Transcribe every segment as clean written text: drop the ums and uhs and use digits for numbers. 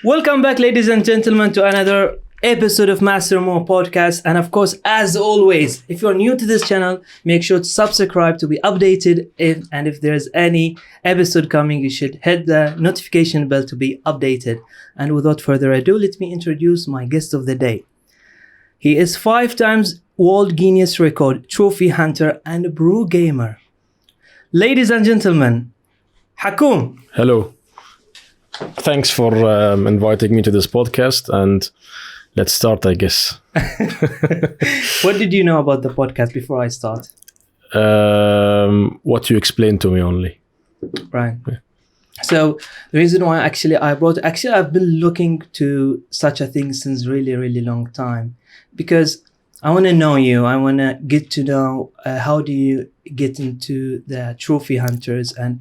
Welcome back, ladies and gentlemen, to another episode of Master More Podcast. And of course, as always, if you're new to this channel, make sure to subscribe to be updated. If there's any episode coming, you should hit the notification bell to be updated. And without further ado, let me introduce my guest of the day. He is 5 times World Guinness Record, Trophy Hunter, and Brew Gamer. Ladies and gentlemen, Hakoom. Hello. Thanks for inviting me to this podcast, and let's start, I guess. What did you know about the podcast before I start? What you explained to me only. Right. Yeah. So the reason why I've been looking to such a thing since really long time, because I want to know you. I want to get to know how do you get into the trophy hunters, and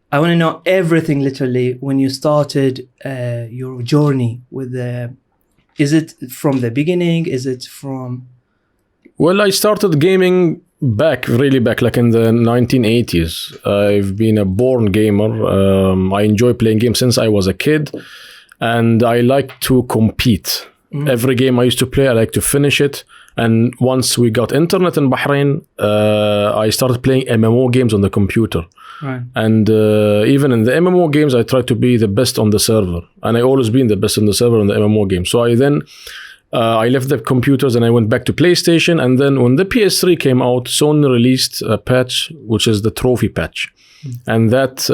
I want to know everything literally when you started your journey with the. Is it from the beginning? Is it from? Well, I started gaming really back, like in the 1980s. I've been a born gamer. I enjoy playing games since I was a kid, and I like to compete. Mm-hmm. Every game I used to play, I like to finish it. And once we got internet in Bahrain, I started playing MMO games on the computer. Right. And even in the MMO games, I tried to be the best on the server. And I always been the best on the server on the MMO game. So I left the computers and I went back to PlayStation. And then when the PS3 came out, Sony released a patch, which is the trophy patch. Mm-hmm. And that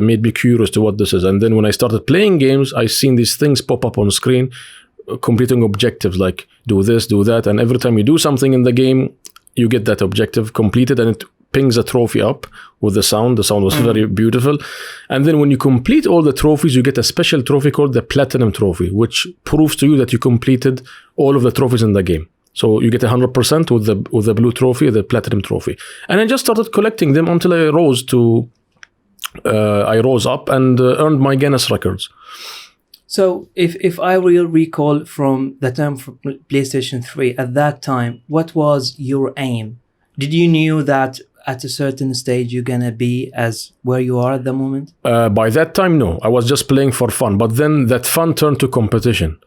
made me curious to what this is. And then when I started playing games, I seen these things pop up on screen, completing objectives like do this, do that. And every time you do something in the game, you get that objective completed and it pings a trophy up with the sound. The sound was very beautiful. And then when you complete all the trophies, you get a special trophy called the Platinum Trophy, which proves to you that you completed all of the trophies in the game. So you get 100% with the blue trophy, the Platinum Trophy. And I just started collecting them until I rose up and earned my Guinness records. So if I will recall from the time for PlayStation 3, at that time, what was your aim? Did you knew that at a certain stage you're going to be as where you are at the moment? By that time, no. I was just playing for fun. But then that fun turned to competition.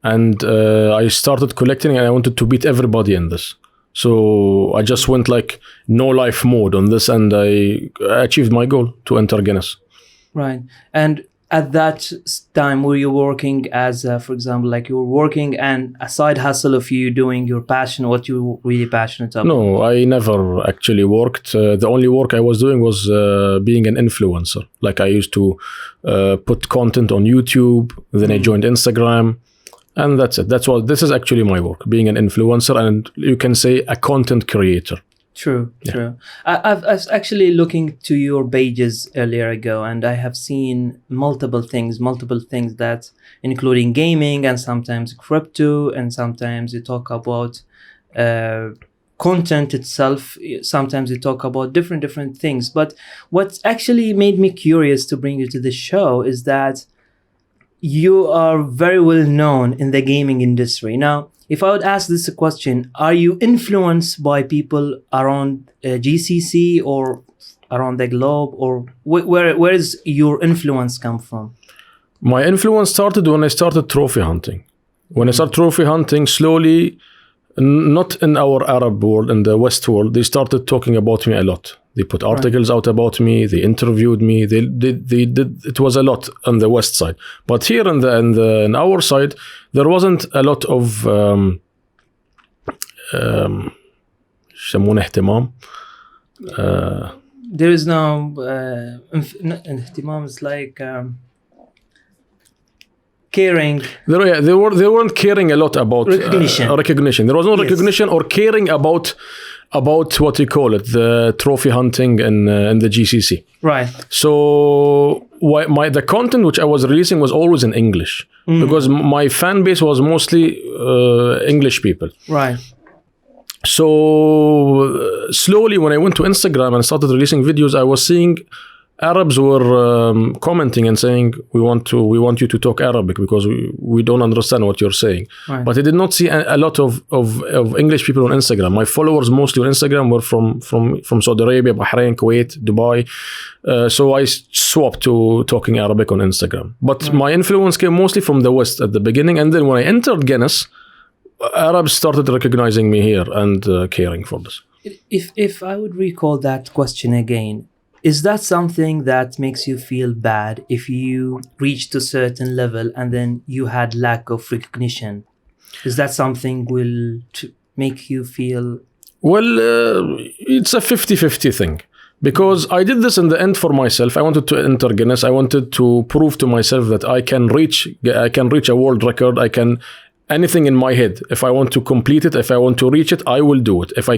And I started collecting and I wanted to beat everybody in this. So I just went like no life mode on this and I achieved my goal to enter Guinness. Right. And at that time, were you working as, for example, like you were working and a side hustle of you doing your passion, what you were really passionate about? No, I never actually worked. The only work I was doing was being an influencer. Like I used to put content on YouTube, then I joined Instagram, and that's it. This is actually my work, being an influencer, and you can say a content creator. True. I was actually looking to your pages earlier ago, and I have seen multiple things that including gaming and sometimes crypto, and sometimes you talk about content itself. Sometimes you talk about different things. But what actually made me curious to bring you to the show is that you are very well known in the gaming industry. Now, if I would ask this question, are you influenced by people around GCC or around the globe, or where is your influence come from? My influence started when I started trophy hunting. When I started trophy hunting, slowly, not in our Arab world, in the West world, they started talking about me a lot. They put articles out about me. They interviewed me. They did. It was a lot on the West side, but here in our side, there wasn't a lot of يسمونه اهتمام. There is no اهتمام. It's like caring. They weren't caring a lot about recognition. There was no recognition or caring about what you call it, the trophy hunting in the GCC. Right. So the content which I was releasing was always in English because my fan base was mostly English people. Right. So slowly when I went to Instagram and started releasing videos, I was seeing Arabs were commenting and saying, we want you to talk Arabic because we don't understand what you're saying. Right. But I did not see a lot of English people on Instagram. My followers mostly on Instagram were from Saudi Arabia, Bahrain, Kuwait, Dubai. So I swapped to talking Arabic on Instagram. But my influence came mostly from the West at the beginning. And then when I entered Guinness, Arabs started recognizing me here and caring for this. If I would recall that question again, is that something that makes you feel bad if you reached a certain level and then you had lack of recognition? Is that something will make you feel... Well, it's a 50-50 thing. Because I did this in the end for myself. I wanted to enter Guinness. I wanted to prove to myself that I can reach a world record. I can... Anything in my head, if I want to complete it, if I want to reach it, I will do it. If I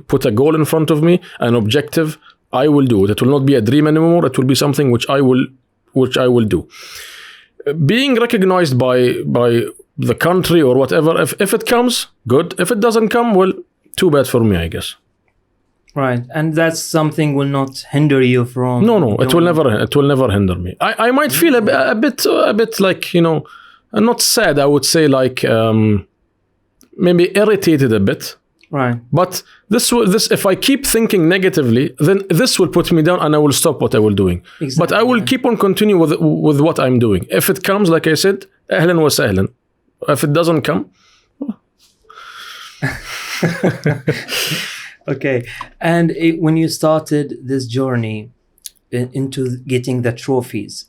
put a goal in front of me, an objective, I will do it. It will not be a dream anymore. It will be something which I will do. Being recognized by the country or whatever, if it comes, good. If it doesn't come, well, too bad for me, I guess. Right, and that's something will not hinder you from... No, it will never hinder me. I might feel a bit like, not sad, I would say like maybe irritated a bit. Right. But this if I keep thinking negatively, then this will put me down and I will stop what I will doing. Exactly. But I will keep on continuing with what I'm doing. If it comes, like I said, ahlan wa sahlan. If it doesn't come... Okay. And when you started this journey into getting the trophies,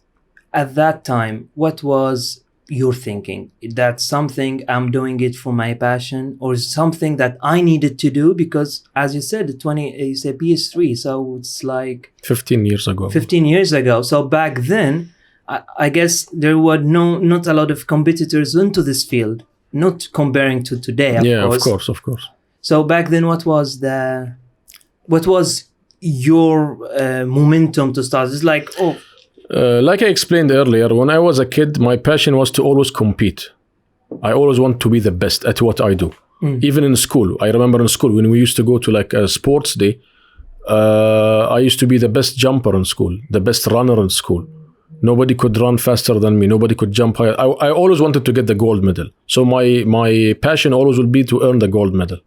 at that time, what was your thinking? That's something I'm doing it for my passion, or something that I needed to do? Because as you said, you say PS3, so it's like 15 years ago. 15 years ago. So back then, I guess there were not a lot of competitors into this field, not comparing to today, of course. Of course. So back then, what was your momentum to start? It's like, like I explained earlier, when I was a kid, my passion was to always compete. I always want to be the best at what I do. Even in school. I remember in school when we used to go to like a sports day, I used to be the best jumper in school, the best runner in school. Nobody could run faster than me. Nobody could jump higher. I always wanted to get the gold medal. So my passion always will be to earn the gold medal.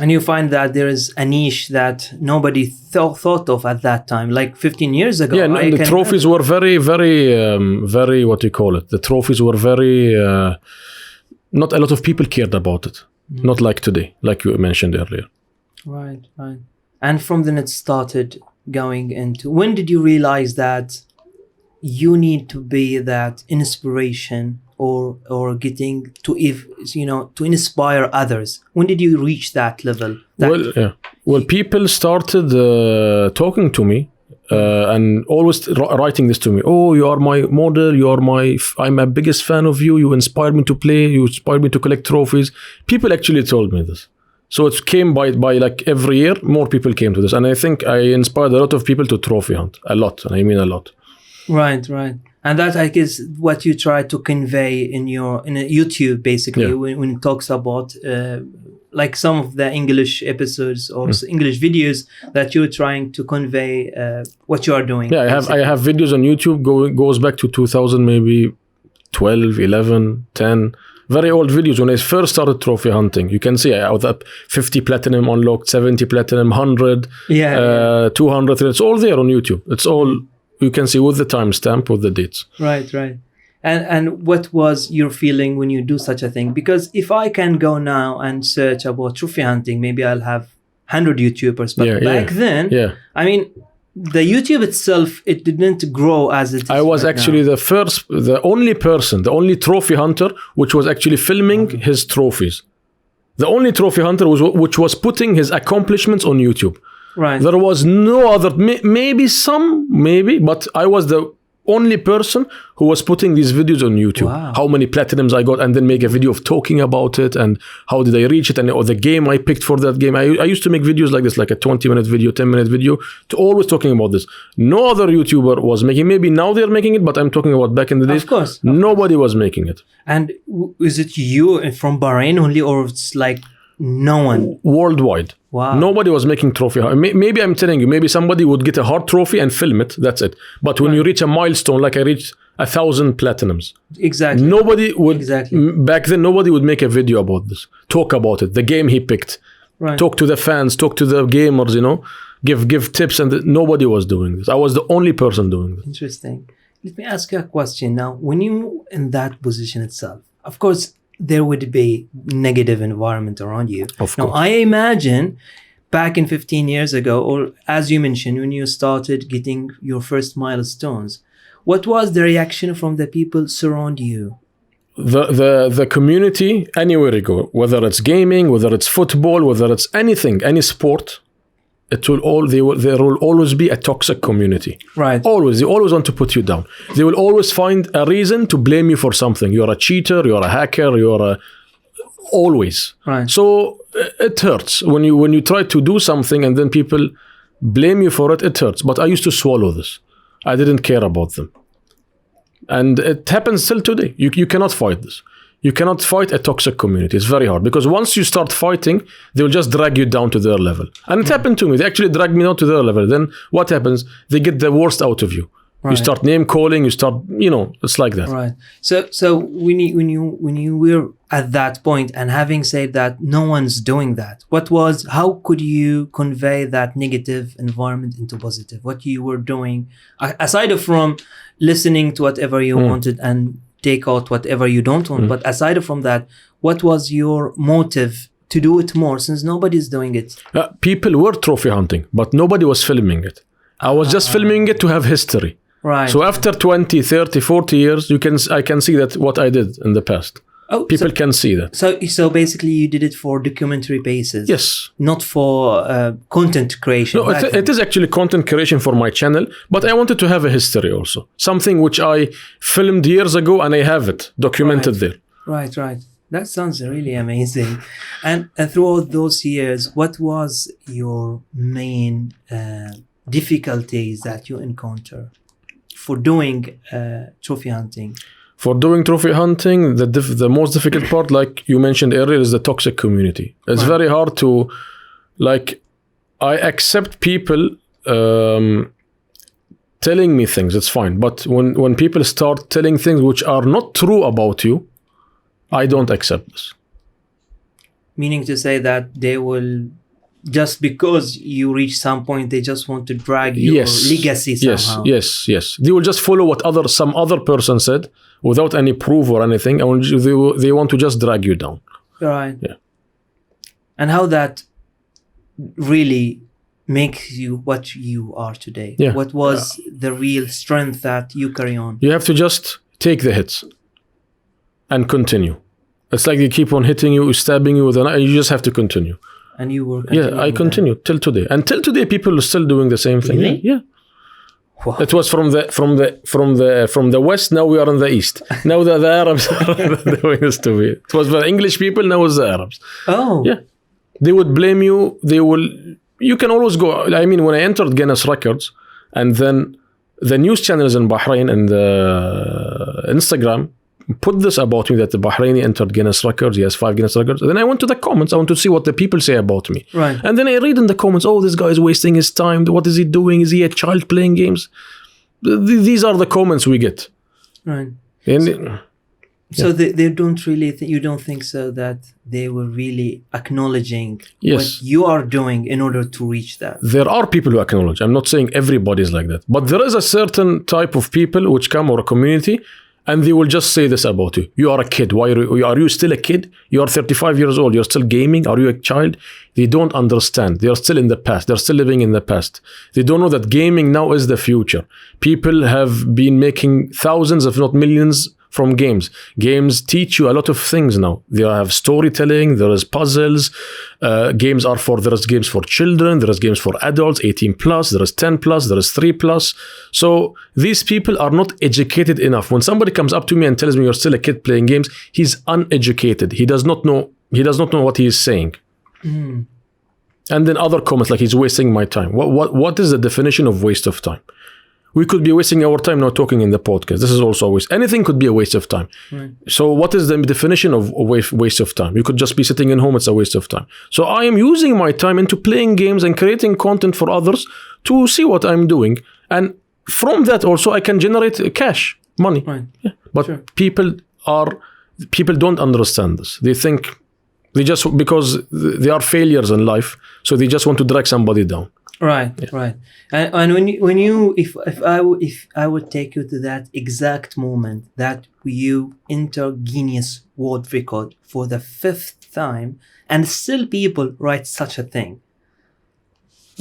And you find that there is a niche that nobody thought of at that time, like 15 years ago. Yeah, the trophies were very, very, what do you call it? The trophies were very, not a lot of people cared about it. Not like today, like you mentioned earlier. Right. And from then it started going into, when did you realize that you need to be that inspiration or getting to, to inspire others? When did you reach that level? Well, people started talking to me and always writing this to me. Oh, you are my model. I'm a biggest fan of you. You inspired me to play. You inspired me to collect trophies. People actually told me this. So it came by like every year, more people came to this. And I think I inspired a lot of people to trophy hunt. A lot. And I mean a lot. Right. And that, I guess, what you try to convey in YouTube, basically, when it talks about like some of the English episodes or English videos that you're trying to convey what you are doing. Yeah, I have videos on YouTube goes back to 2000, maybe 12, 11, 10. Very old videos when I first started trophy hunting. You can see I was up 50 platinum unlocked, 70 platinum, 100, 200. It's all there on YouTube. It's all... You can see with the timestamp, with the dates. Right. And what was your feeling when you do such a thing? Because if I can go now and search about trophy hunting, maybe I'll have 100 YouTubers. But back then, I mean, the YouTube itself, it didn't grow as it is. I was actually the only trophy hunter which was actually filming his trophies. The only trophy hunter which was putting his accomplishments on YouTube. Right. There was no other, maybe, but I was the only person who was putting these videos on YouTube. Wow. How many platinums I got, and then make a video of talking about it and how did I reach it, or the game I picked for that game. I used to make videos like this, like a 20-minute video, 10-minute video, to always talking about this. No other YouTuber was making. Maybe now they're making it, but I'm talking about back in the days. Of course. Nobody was making it. And is it you from Bahrain only, or it's like No one. Worldwide. Wow. Nobody was making trophy. Maybe I'm telling you, maybe somebody would get a hard trophy and film it. That's it. But when you reach a milestone, like I reached 1,000 platinums. Exactly. Nobody would. Exactly. Back then, nobody would make a video about this. Talk about it. The game he picked. Right. Talk to the fans. Talk to the gamers. Give tips. And nobody was doing this. I was the only person doing this. Interesting. Let me ask you a question now. When you in that position itself, of course, there would be negative environment around you. Of now, course. I imagine back in 15 years ago, or as you mentioned, when you started getting your first milestones, what was the reaction from the people surround you? The community, anywhere you go, whether it's gaming, whether it's football, whether it's anything, any sport, there will always be a toxic community. Right. Always. They always want to put you down. They will always find a reason to blame you for something. You're a cheater, you're a hacker, always. Right. So it hurts when you try to do something and then people blame you for it. It hurts. But I used to swallow this. I didn't care about them. And it happens still today. You cannot fight this. You cannot fight a toxic community. It's very hard because once you start fighting, they will just drag you down to their level. And it happened to me. They actually dragged me down to their level. Then what happens? They get the worst out of you. Right. You start name calling. You start, it's like that. Right. So when you were at that point, and having said that, no one's doing that. How could you convey that negative environment into positive? What you were doing, aside from listening to whatever you wanted and take out whatever you don't want, but aside from that, what was your motive to do it more, since nobody's doing it? People were trophy hunting, but nobody was filming it. I was just filming it to have history. Right. So after 20, 30, 40 years, I can see that what I did in the past. People can see that. So basically you did it for documentary basis. Yes. Not for content creation. No, it is actually content creation for my channel, but I wanted to have a history also. Something which I filmed years ago and I have it documented there. Right. That sounds really amazing. And throughout those years, what was your main difficulties that you encounter for doing trophy hunting? For doing trophy hunting, the most difficult part, like you mentioned earlier, is the toxic community. It's very hard to, I accept people telling me things, it's fine. But when people start telling things which are not true about you, I don't accept this. Meaning to say that they will, just because you reach some point, they just want to drag your legacy somehow. Yes. They will just follow what some other person said without any proof or anything. And they want to just drag you down. Right. Yeah. And how that really makes you what you are today? Yeah. What was the real strength that you carry on? You have to just take the hits and continue. It's like they keep on hitting you, stabbing you with a knife, and you just have to continue. And you were I continue till today. Until today, people are still doing the same thing. Really? Yeah. Wow. It was from the west. Now we are in the east. Now the Arabs are doing this to me. It was the English people. Now it's the Arabs. Oh. Yeah. They would blame you. You can always go. I mean, when I entered Guinness records, and then the news channels in Bahrain and the Instagram put this about me, that the Bahraini entered Guinness records. He has 5 Guinness records. And then I went to the comments. I want to see what the people say about me. Right. And then I read in the comments, this guy is wasting his time. What is he doing? Is he a child playing games? These are the comments we get. Right. And so they don't really you don't think so that they were really acknowledging what you are doing in order to reach that? There are people who acknowledge. I'm not saying everybody is like that. But there is a certain type of people which come, or a community, and they will just say this about you. You are a kid. Why are you still a kid? You are 35 years old. You're still gaming. Are you a child? They don't understand. They are still in the past. They're still living in the past. They don't know that gaming now is the future. People have been making thousands, if not millions, from games. Games teach you a lot of things now. They have storytelling, there is puzzles. There is games for children, there is games for adults, 18 plus, there is 10 plus, there is 3 plus. So these people are not educated enough. When somebody comes up to me and tells me you're still a kid playing games, he's uneducated. He does not know what he is saying. Mm. And then other comments like he's wasting my time. What is the definition of waste of time? we could be wasting our time now talking in the podcast. This is also a waste. Anything could be a waste of time. Right. So what is the definition of a waste of time? You could just be sitting in home. It's a waste of time. So I am using my time into playing games and creating content for others to see what I'm doing. And from that also I can generate cash, money. Right. Yeah. But Sure. people don't understand this. They think because they are failures in life, so they just want to drag somebody down. Right, right. And if I would take you to that exact moment that you enter Guinness World Record for the 5th time, and still people write such a thing,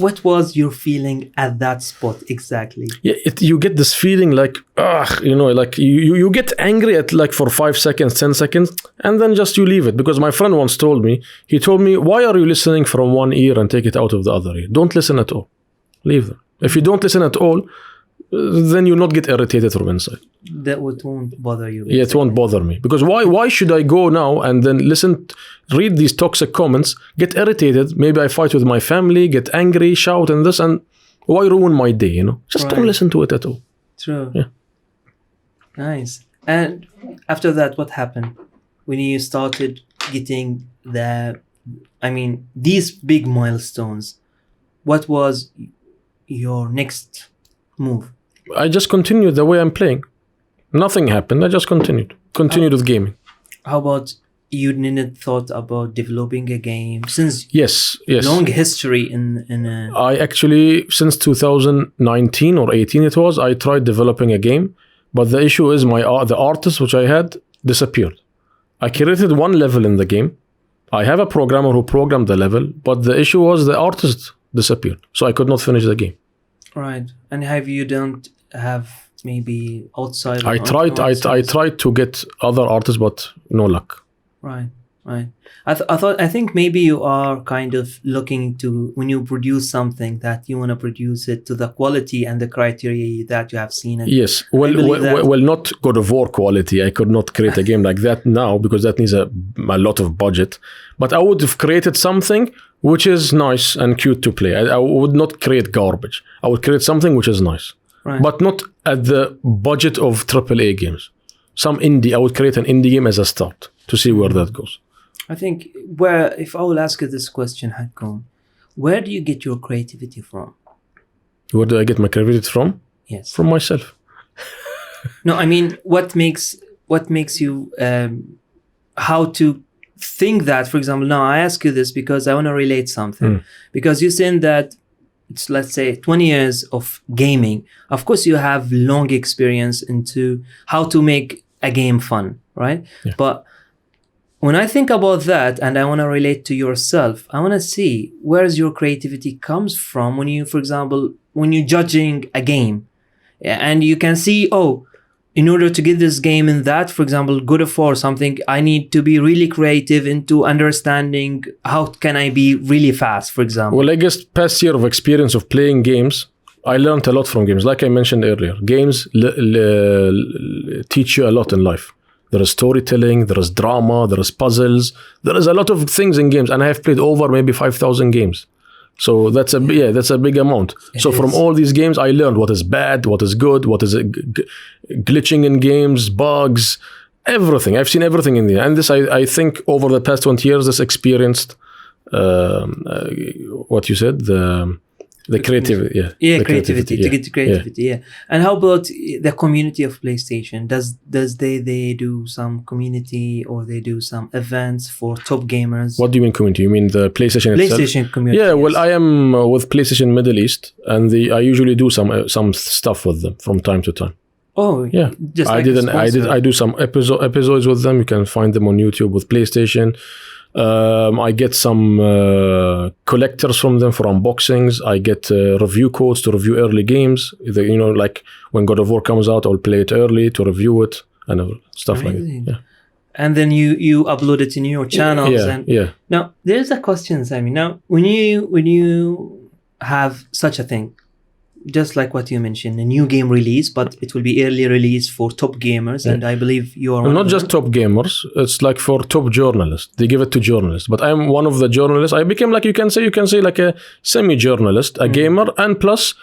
what was your feeling at that spot exactly? Yeah, you get this feeling like, like you get angry at like for 5 seconds, 10 seconds, and then just you leave it. Because my friend once told me, why are you listening from one ear and take it out of the other ear? Don't listen at all. Leave them. If you don't listen at all, then you'll not get irritated from inside. That won't bother you. Yeah, it won't bother me. Because why should I go now and then read these toxic comments, get irritated, maybe I fight with my family, get angry, shout and this, and why ruin my day, Just don't listen to it at all. True. Yeah. Nice. And after that, what happened? When you started getting these big milestones, what was your next move? I just continued the way I'm playing. Nothing happened. I just continued with gaming. How about you didn't thought about developing a game since yes long history in I actually, since 2019 or 18 it was, I tried developing a game, but the issue is the artist which I had disappeared. I created one level in the game. I have a programmer who programmed the level, but the issue was the artist disappeared, so I could not finish the game. Right. And you don't have maybe outside? I tried to get other artists, but no luck. Right. I think maybe you are kind of looking to, when you produce something, that you want to produce it to the quality and the criteria that you have seen it. Yes. Well, not God of War quality. I could not create a game like that now because that needs a lot of budget. But I would have created something which is nice and cute to play. I would not create garbage. I would create something which is nice. Right. But not at the budget of AAA games. I would create an indie game as a start to see where that goes. I think if I will ask you this question, Hakoom, where do you get your creativity from? Where do I get my creativity from? Yes. From myself. No, I mean, what makes you, how to think that, for example, now I ask you this because I want to relate something. Because you're saying that it's, let's say, 20 years of gaming. Of course, you have long experience into how to make a game fun, right? Yeah. But when I think about that and I want to relate to yourself, I want to see where's your creativity comes from when you, for example, when you're judging a game and you can see, in order to get this game in that, for example, God of War or something, I need to be really creative into understanding how can I be really fast, for example. Well, I guess past year of experience of playing games, I learned a lot from games. Like I mentioned earlier, games teach you a lot in life. There is storytelling, there is drama, there is puzzles. There is a lot of things in games, and I have played over maybe 5,000 games. So that's a big amount. From all these games, I learned what is bad, what is good, what is glitching in games, bugs, everything. I've seen everything in there. And this, I think, over the past 20 years, this experienced what you said, the creativity, to get the creativity, yeah. And how about the community of PlayStation? Does they do some community or they do some events for top gamers? What do you mean community? You mean the PlayStation itself? Community? Yeah, well, I am with PlayStation Middle East, and I usually do some stuff with them from time to time. Oh, yeah. Just I do some episodes with them. You can find them on YouTube with PlayStation. I get some collectors from them for unboxings. I get review codes to review early games. Like when God of War comes out, I'll play it early to review it and stuff Amazing. like that. Yeah. And then you upload it in your channels. Yeah. Now there's a question, Sammy. Now when you have such a thing, just like what you mentioned, a new game release, but it will be early release for top gamers, and I believe you are not just top gamers. It's like for top journalists. They give it to journalists, but I'm one of the journalists. I became, like you can say like a semi-journalist, a gamer, and plus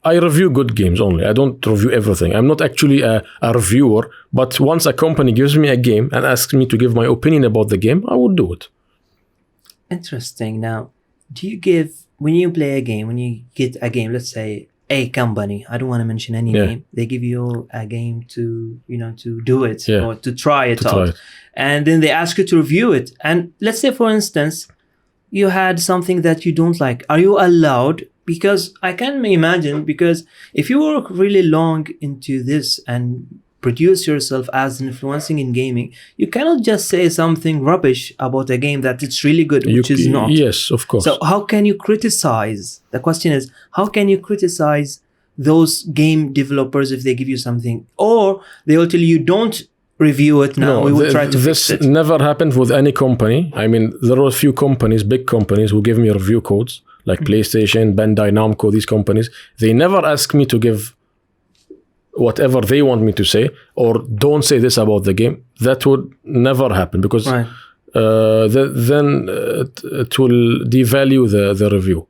I review good games only. I don't review everything. I'm not actually a reviewer, but once a company gives me a game and asks me to give my opinion about the game, I would do it. Interesting. Now, do you give, when you play a game, when you get a game, let's say a company, I don't want to mention any name, they give you a game to, to do it or to try it out. And then they ask you to review it. And let's say, for instance, you had something that you don't like. Are you allowed? Because I can imagine, because if you work really long into this and produce yourself as influencing in gaming, you cannot just say something rubbish about a game that it's really good, which is not. Yes, of course. So how can you criticize? The question is, how can you criticize those game developers if they give you something? Or they will tell you, don't review it now, we will try to fix it. This never happened with any company. I mean, there were a few companies, big companies, who gave me review codes, like PlayStation, Bandai Namco, these companies. They never ask me to give whatever they want me to say, or don't say this about the game. That would never happen, because then it will devalue the review.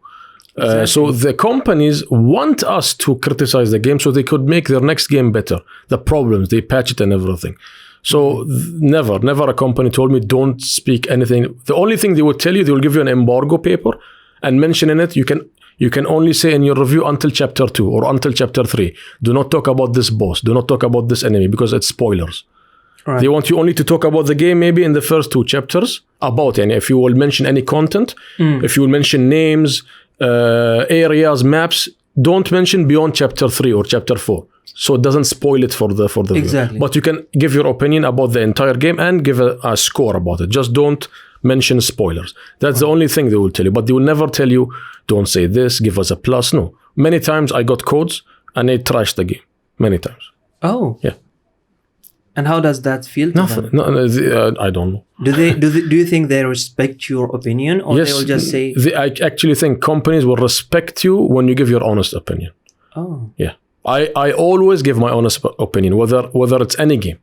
Exactly. So the companies want us to criticize the game so they could make their next game better. The problems, they patch it and everything. So never a company told me don't speak anything. The only thing they would tell you, they will give you an embargo paper and mention in it, you can only say in your review until chapter 2 or until chapter 3. Do not talk about this boss. Do not talk about this enemy, because it's spoilers. Right. They want you only to talk about the game maybe in the first 2 chapters about it. And if you will mention any content, if you will mention names, areas, maps, don't mention beyond chapter 3 or chapter 4. So it doesn't spoil it for the exactly. Viewer. But you can give your opinion about the entire game and give a score about it. Just don't mention spoilers. That's the only thing they will tell you. But they will never tell you, don't say this, give us a plus. No. Many times I got codes and they trashed the game. Many times. Oh. Yeah. And how does that feel to them? No, I don't know. Do you think they respect your opinion, or yes, they will just say? I actually think companies will respect you when you give your honest opinion. Oh. Yeah. I always give my honest opinion, whether it's any game.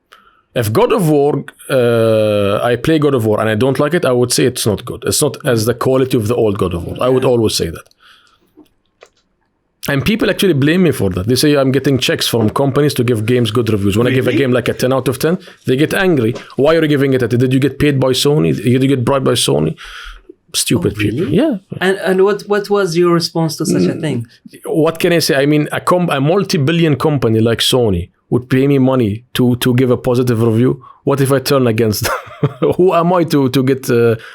If God of War, I play God of War and I don't like it, I would say it's not good. It's not as the quality of the old God of War. I would always say that. And people actually blame me for that. They say I'm getting checks from companies to give games good reviews. When I give a game like a 10 out of 10, they get angry. Why are you giving it a 10? Did you get paid by Sony? Did you get bribed by Sony? Stupid people. Yeah. And what was your response to such a thing? What can I say? I mean, a multi-billion company like Sony would pay me money to give a positive review. What if I turn against them? Who am I to get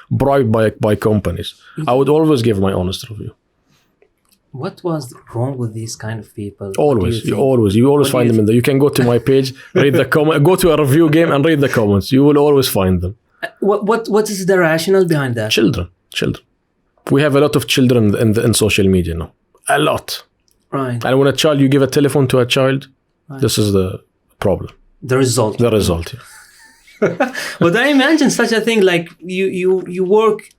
bribed by companies? I would always give my honest review. What was wrong with these kind of people? Always, you always find them in there. You can go to my page, read the comment, go to a review game and read the comments. You will always find them. What is the rationale behind that? Children. We have a lot of children in social media now. A lot. Right. And when you give a telephone to a child, this is the problem. The result. Yeah. But I imagine such a thing, like you work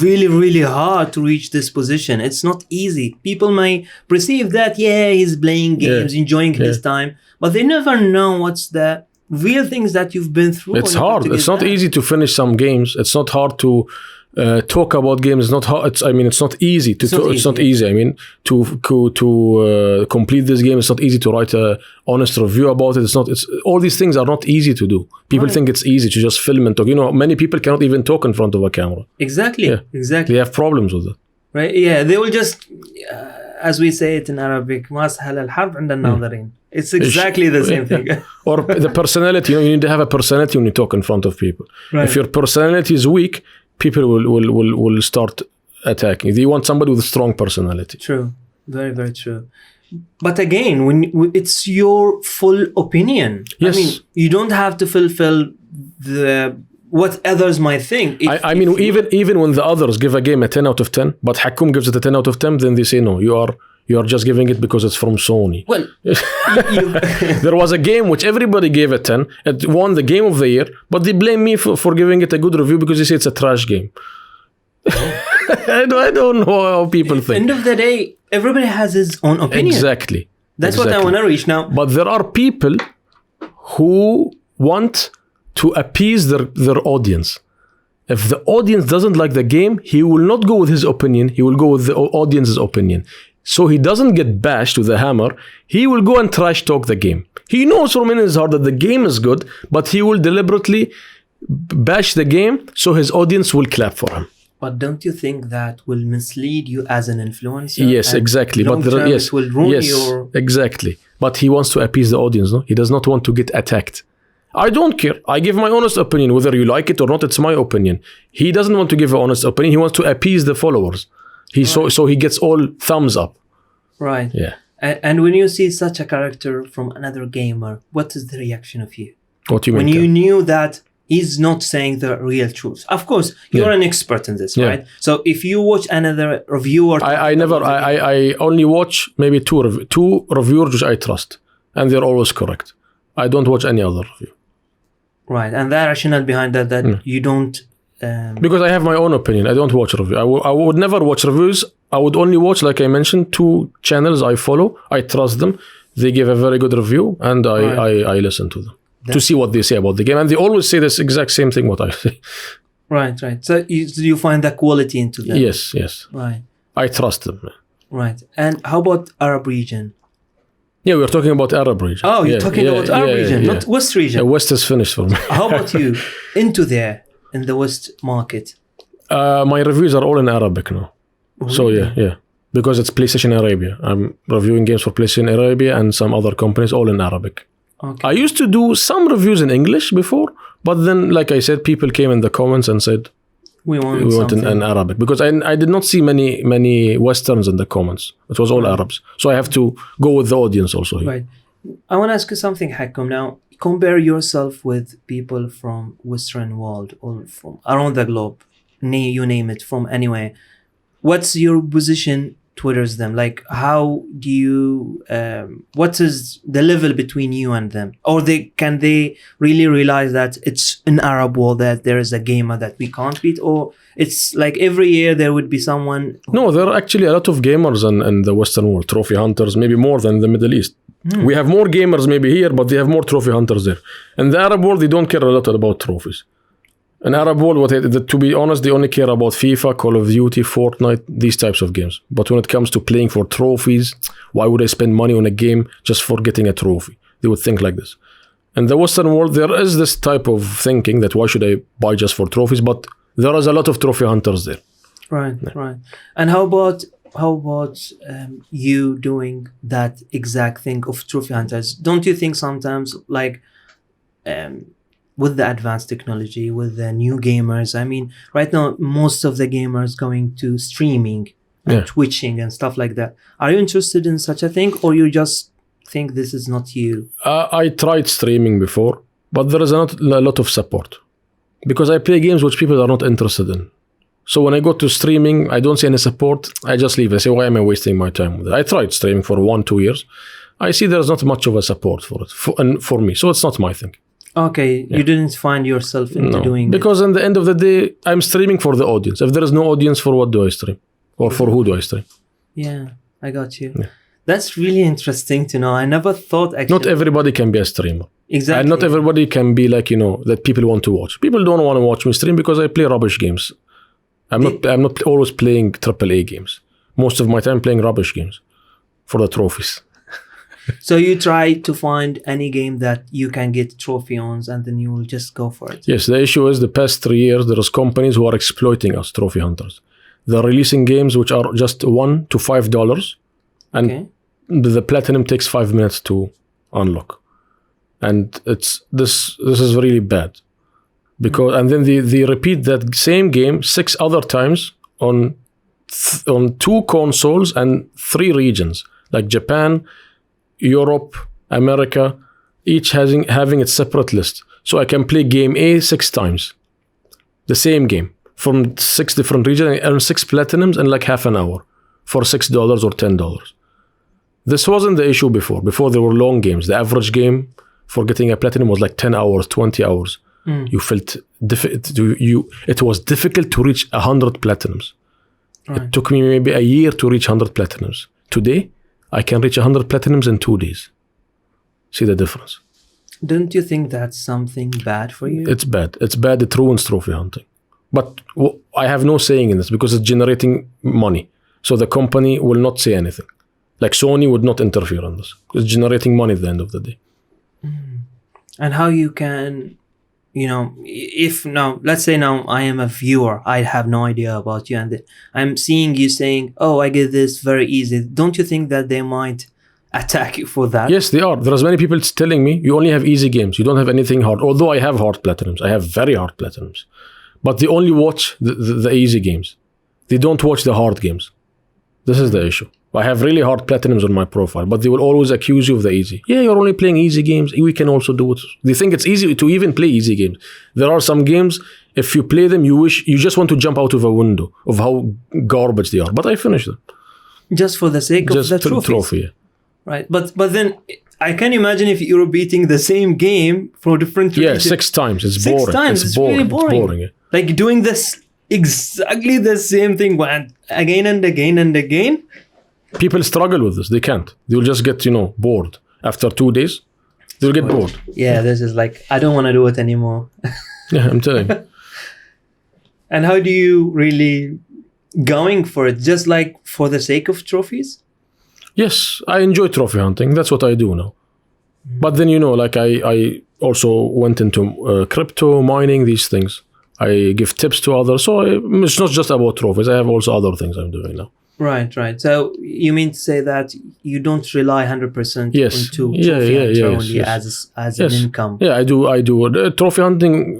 really, really hard to reach this position. It's not easy. People may perceive that, he's playing games, enjoying his time, but they never know what's the real things that you've been through. It's hard. It's not easy to finish some games. It's not hard to talk about games. It's not hard. It's not easy to talk. It's not easy. I mean, to complete this game, it's not easy to write a honest review about it. It's all these things are not easy to do. People think it's easy to just film and talk. Many people cannot even talk in front of a camera. Exactly. They have problems with it. Right. Yeah. They will just, as we say it in Arabic, ما سهل الحرب عند الناظرين. It's exactly the same thing. Or the personality. You need to have a personality when you talk in front of people. Right. If your personality is weak, people will start attacking. They want somebody with a strong personality. True. Very, very true. But again, when it's your full opinion. Yes. I mean, you don't have to fulfill what others might think. Even when the others give a game a 10 out of 10, but Hakoom gives it a 10 out of 10, then they say, no, you are just giving it because it's from Sony. Well, there was a game which everybody gave a 10. It won the game of the year, but they blame me for giving it a good review because they say it's a trash game. I don't know how people think. End of the day, everybody has his own opinion. Exactly. That's what I want to reach now. But there are people who want to appease their audience. If the audience doesn't like the game, he will not go with his opinion. He will go with the audience's opinion. so he doesn't get bashed with a hammer, he will go and trash talk the game. He knows from in his heart that the game is good, but he will deliberately bash the game so his audience will clap for him. But don't you think that will mislead you as an influencer? Yes, And exactly. long But term, yes, it will ruin yes, your... exactly. But he wants to appease the audience. No, he does not want to get attacked. I don't care. I give my honest opinion, whether you like it or not. It's my opinion. He doesn't want to give an honest opinion. He wants to appease the followers. So he gets all thumbs up. Right. Yeah. And when you see such a character from another gamer, what is the reaction of you? What do you mean? When you knew that he's not saying the real truth. Of course, you're an expert in this, right? So if you watch another reviewer... I only watch maybe two reviewers which I trust. And they're always correct. I don't watch any other review. Right. And the rationale behind that you don't... Because I have my own opinion. I don't watch reviews. I would never watch reviews. I would only watch, like I mentioned, 2 channels I follow. I trust them. They give a very good review, and I listen to them to see what they say about the game. And they always say this exact same thing what I say. Right. So you find that quality into them? Yes. Right. I trust them. Right. And how about Arab region? Yeah, we're talking about Arab region. Oh, you're talking about Arab region, not West region. West is finished for me. How about you? Into there, in the West market? My reviews are all in Arabic now. Really? So yeah. Because it's PlayStation Arabia. I'm reviewing games for PlayStation Arabia and some other companies, all in Arabic. Okay. I used to do some reviews in English before, but then, like I said, people came in the comments and said, we want in Arabic. Because I did not see many Westerns in the comments. It was all Arabs. So I have to go with the audience also here. Right. I want to ask you something, Hakoom. Now, compare yourself with people from Western world or from around the globe. You name it, from anywhere. What's your position towards them? Like, how do you, what is the level between you and them? Or can they really realize that it's an Arab world, that there is a gamer that we can't beat? Or it's like every year there would be someone... No, there are actually a lot of gamers in the Western world, trophy hunters, maybe more than the Middle East. We have more gamers maybe here, but they have more trophy hunters there. In the Arab world, they don't care a lot about trophies. In Arab world, to be honest, they only care about FIFA, Call of Duty, Fortnite, these types of games. But when it comes to playing for trophies, why would I spend money on a game just for getting a trophy? They would think like this. In the Western world, there is this type of thinking that why should I buy just for trophies? But there is a lot of trophy hunters there. Right. And how about you doing that exact thing of trophy hunters? Don't you think sometimes, like, with the advanced technology, with the new gamers, I mean, right now, most of the gamers going to streaming and twitching and stuff like that. Are you interested in such a thing, or you just think this is not you? I tried streaming before, but there is not a lot of support. Because I play games which people are not interested in. So when I go to streaming, I don't see any support. I just leave. I say, why am I wasting my time with it? I tried streaming for 1-2 years. I see there's not much of a support for it, for me. So it's not my thing. Okay, you didn't find yourself into doing because in the end of the day, I'm streaming for the audience. If there is no audience, for what do I stream? Or for who do I stream? Yeah, I got you. Yeah. That's really interesting to know. I never thought actually... Not everybody can be a streamer. Exactly. And not everybody can be like, that people want to watch. People don't want to watch me stream because I play rubbish games. I'm not always playing AAA games. Most of my time playing rubbish games for the trophies. So you try to find any game that you can get trophy on, and then you will just go for it. Yes, the issue is the past 3 years, there is companies who are exploiting us, trophy hunters. They're releasing games which are just $1 to $5, and the platinum takes 5 minutes to unlock. And this is really bad. And then they repeat that same game 6 other times on 2 consoles and 3 regions, like Japan, Europe, America, each having its separate list. So I can play game A 6 times. The same game from 6 different regions, and earn 6 platinums in like half an hour for $6 or $10. This wasn't the issue before. Before there were long games. The average game for getting a platinum was like 10 hours, 20 hours. You felt it was difficult to reach 100 platinums. Right. It took me maybe a year to reach 100 platinums. Today, I can reach 100 platinums in 2 days. See the difference? Don't you think that's something bad for you? It's bad. It's bad. It ruins trophy hunting. But I have no saying in this because it's generating money. So the company will not say anything. Like Sony would not interfere in this. It's generating money at the end of the day. And how you can, if now, let's say now I am a viewer, I have no idea about you, and I'm seeing you saying, oh, I get this very easy. Don't you think that they might attack you for that? Yes, they are. There's many people telling me, you only have easy games. You don't have anything hard. Although I have hard platinums. I have very hard platinums. But they only watch the easy games. They don't watch the hard games. This is the issue. I have really hard platinums on my profile, but they will always accuse you of the easy. Yeah, you're only playing easy games. We can also do it. They think it's easy to even play easy games. There are some games, if you play them, you just want to jump out of a window of how garbage they are. But I finish them. Just for the sake of the trophy. Yeah. Right. But then I can imagine if you're beating the same game for different reasons. Yeah, 6 times. It's boring. 6 times. It's boring. Really boring. It's boring, yeah. Like doing this exactly the same thing again and again and again. People struggle with this. They can't. They will just get, bored. After 2 days, they'll get bored. Yeah, this is like, I don't want to do it anymore. Yeah, I'm telling you. And how do you really going for it? Just like for the sake of trophies? Yes, I enjoy trophy hunting. That's what I do now. But then, like I also went into crypto, mining, these things. I give tips to others. So it's not just about trophies. I have also other things I'm doing now. Right. So you mean to say that you don't rely 100% yes. into trophy hunting only as an income? Yeah, I do. Trophy hunting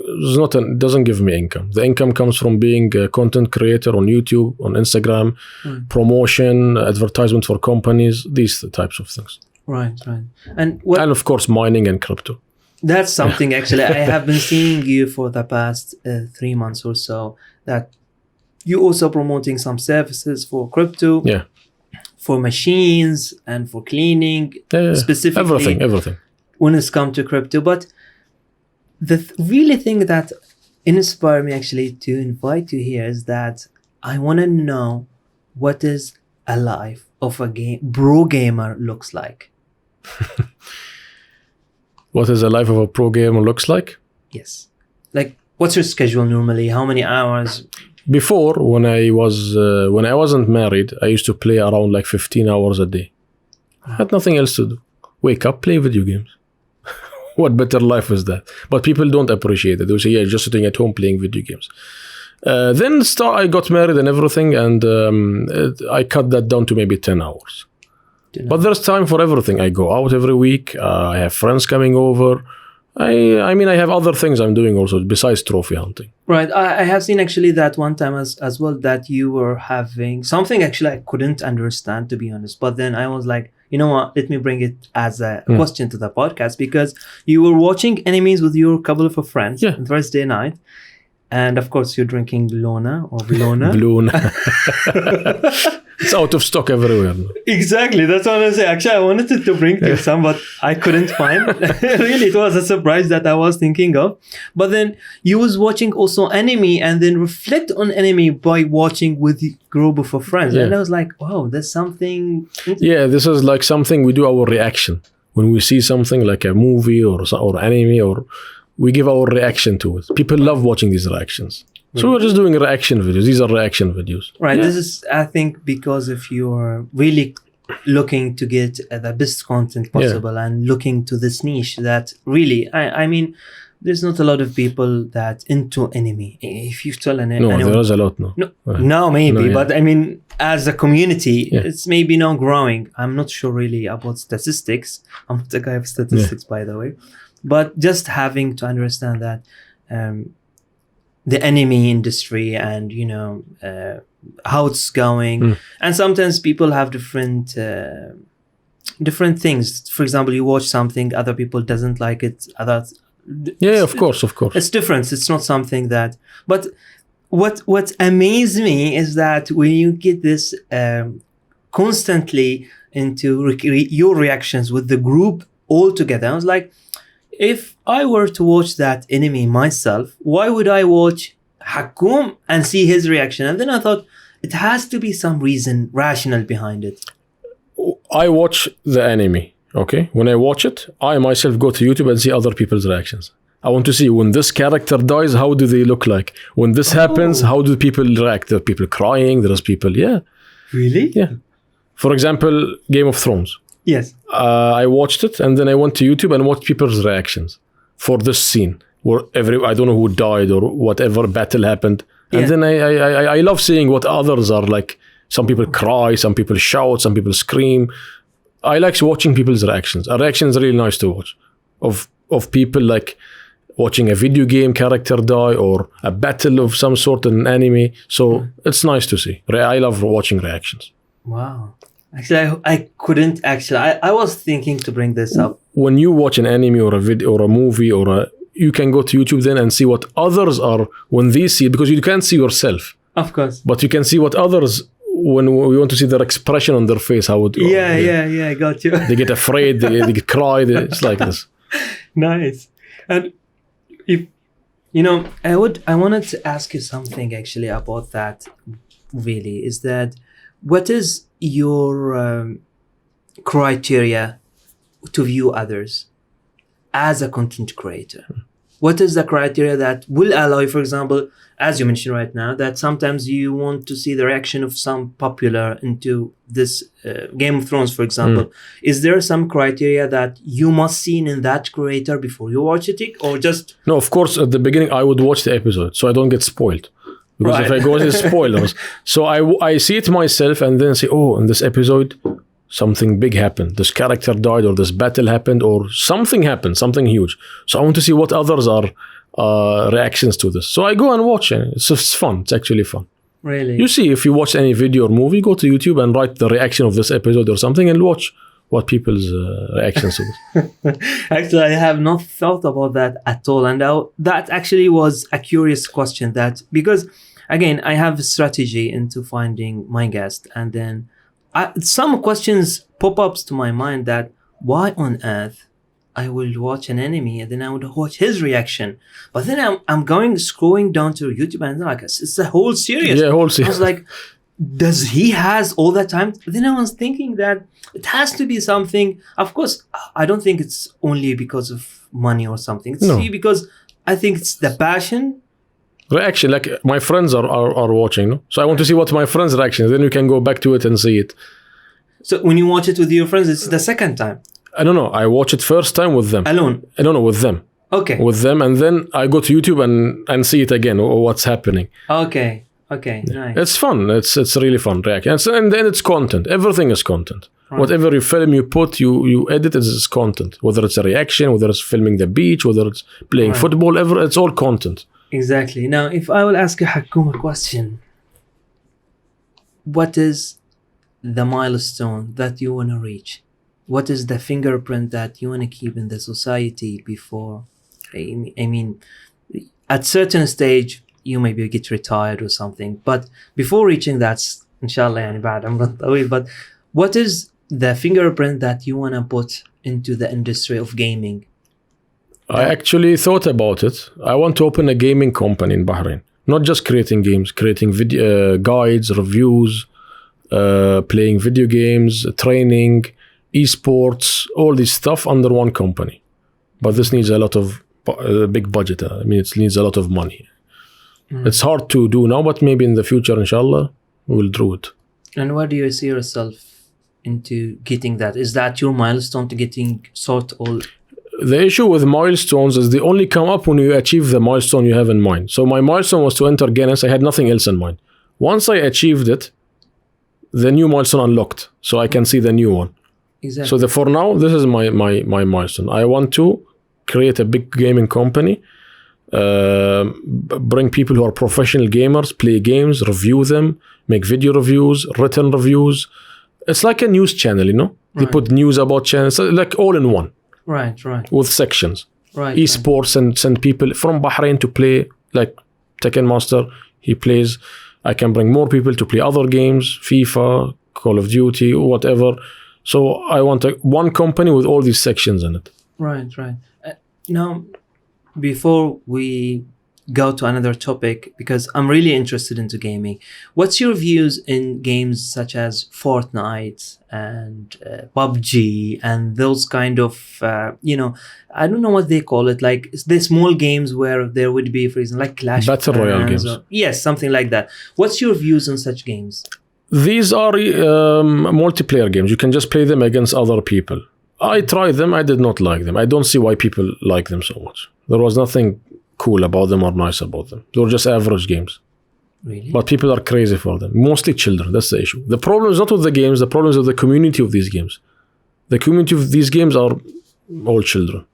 doesn't give me income. The income comes from being a content creator on YouTube, on Instagram, promotion, advertisement for companies, these types of things. Right. And of course, mining and crypto. That's something actually I have been seeing you for the past 3 months or so, that you also promoting some services for crypto, for machines and for cleaning, specifically everything when it's come to crypto. But the really thing that inspired me actually to invite you here is that I want to know what is a life of a pro gamer looks like. What is a life of a pro gamer looks like? Yes. Like, what's your schedule normally? How many hours? Before, when I wasn't married, I used to play around like 15 hours a day. I had nothing else to do. Wake up, play video games. What better life is that? But people don't appreciate it. They say, yeah, just sitting at home playing video games. Then I got married and everything, and I cut that down to maybe 10 hours. But there's time for everything. I go out every week. I have friends coming over. I have other things I'm doing also besides trophy hunting. Right. I have seen actually that one time as well that you were having something actually I couldn't understand, to be honest. But then I was like, you know what? Let me bring it as a question to the podcast, because you were watching enemies with your couple of friends on Thursday night. And of course, you're drinking Lona or Blona. It's out of stock everywhere. Exactly. That's what I was saying. Actually, I wanted to bring you some, but I couldn't find. Really, it was a surprise that I was thinking of. But then you was watching also anime and then reflect on anime by watching with a group of friends. Yeah. And I was like, wow, there's something. Yeah, this is like something we do our reaction. When we see something like a movie or anime, or we give our reaction to it. People love watching these reactions. So we're just doing reaction videos. These are reaction videos. Right. Yeah. This is, I think, because if you're really looking to get the best content possible and looking to this niche that really, I mean, there's not a lot of people that into anime. If you tell anyone, there is a lot now. No, maybe, but I mean, as a community, it's maybe not growing. I'm not sure really about statistics. I'm not a guy of statistics, by the way, but just having to understand that. The anime industry and how it's going, and sometimes people have different things. For example, you watch something, other people doesn't like it. Of course. It's different. It's not something that. But what amazed me is that when you get this constantly into your reactions with the group all together, I was like, if I were to watch that anime myself, why would I watch Hakoom and see his reaction? And then I thought, it has to be some reason rational behind it. I watch the anime, okay? When I watch it, I myself go to YouTube and see other people's reactions. I want to see when this character dies, how do they look like? When this happens, how do people react? There are people crying, there's people, Really? Yeah. For example, Game of Thrones. Yes. I watched it and then I went to YouTube and watched people's reactions for this scene where I don't know who died or whatever battle happened. And Yeah. then I love seeing what others are like. Some people cry, some people shout, some people scream. I like watching people's reactions. A reaction is really nice to watch of people like watching a video game character die or a battle of some sort in an anime. So it's nice to see. I love watching reactions. Wow. Actually, I couldn't actually. I was thinking to bring this up. When you watch an anime or a video or a movie you can go to YouTube then and see what others are when they see it, because you can't see yourself. Of course. But you can see what others, when we want to see their expression on their face, how it. Yeah, I got you. They get afraid, they get cry. It's like this. Nice. And if you know, I wanted to ask you something actually about that. Really, is that what is your criteria to view others as a content creator? What is the criteria that will allow you, for example, as you mentioned right now, that sometimes you want to see the reaction of some popular into this Game of Thrones, for example. Is there some criteria that you must see in that creator before you watch it, or just... No, of course, at the beginning, I would watch the episode so I don't get spoiled. Because if I go into spoilers, so I see it myself and then say, oh, in this episode, something big happened. This character died, or this battle happened, or something happened, something huge. So I want to see what others are reactions to this. So I go and watch it. It's fun. It's actually fun. Really? You see, if you watch any video or movie, go to YouTube and write the reaction of this episode or something and watch what people's reactions to this. Actually, I have not thought about that at all. And that actually was a curious question, that because, again, I have a strategy into finding my guest. And then some questions pop up to my mind that why on earth I will watch an anime and then I would watch his reaction. But then I'm scrolling down to YouTube and like, it's a whole series. Yeah, whole series. I was like, does he has all that time? But then I was thinking that it has to be something. Of course, I don't think it's only because of money or something. It's because I think it's the passion. Reaction, like my friends are watching, no? So I want to see what my friends' reaction is. Then you can go back to it and see it. So when you watch it with your friends, it's the second time? I don't know. I watch it first time with them. Alone? I don't know, with them. Okay. With them, and then I go to YouTube and see it again, or what's happening. Okay, nice. It's fun. It's really fun. Reaction. And then it's content. Everything is content. Right. Whatever you film, you put, you edit, it's content. Whether it's a reaction, whether it's filming the beach, whether it's playing football, it's all content. Exactly. Now, if I will ask you, Hakoom, a question. What is the milestone that you want to reach? What is the fingerprint that you want to keep in the society before? I mean, at certain stage, you maybe get retired or something. But before reaching that, inshallah, يعني بعد عمر طويل, but what is the fingerprint that you want to put into the industry of gaming? I actually thought about it. I want to open a gaming company in Bahrain. Not just creating games, creating video guides, reviews, playing video games, training, esports, all this stuff under one company. But this needs a lot of big budget. I mean, it needs a lot of money. It's hard to do now, but maybe in the future, inshallah, we'll do it. And where do you see yourself into getting that? Is that your milestone to getting sort all? The issue with milestones is they only come up when you achieve the milestone you have in mind. So my milestone was to enter Guinness. I had nothing else in mind. Once I achieved it, the new milestone unlocked. So I can see the new one. Exactly. So for now, this is my milestone. I want to create a big gaming company, bring people who are professional gamers, play games, review them, make video reviews, written reviews. It's like a news channel, you know? They put news about channels, like all in one. Right. With sections. Right. Esports and send people from Bahrain to play, like Tekken Master, he plays. I can bring more people to play other games, FIFA, Call of Duty, whatever. So I want one company with all these sections in it. Right. Now, before we go to another topic, because I'm really interested into gaming, what's your views in games such as Fortnite and PUBG and those kind of, I don't know what they call it, like the small games where there would be, for example, like Clash Battle Royale games. Yes, something like that. What's your views on such games? These are multiplayer games. You can just play them against other people. I tried them. I did not like them. I don't see why people like them so much. There was nothing cool about them or nice about them. They were just average games. Really? But people are crazy for them. Mostly children. That's the issue. The problem is not with the games. The problem is with the community of these games. The community of these games are all children.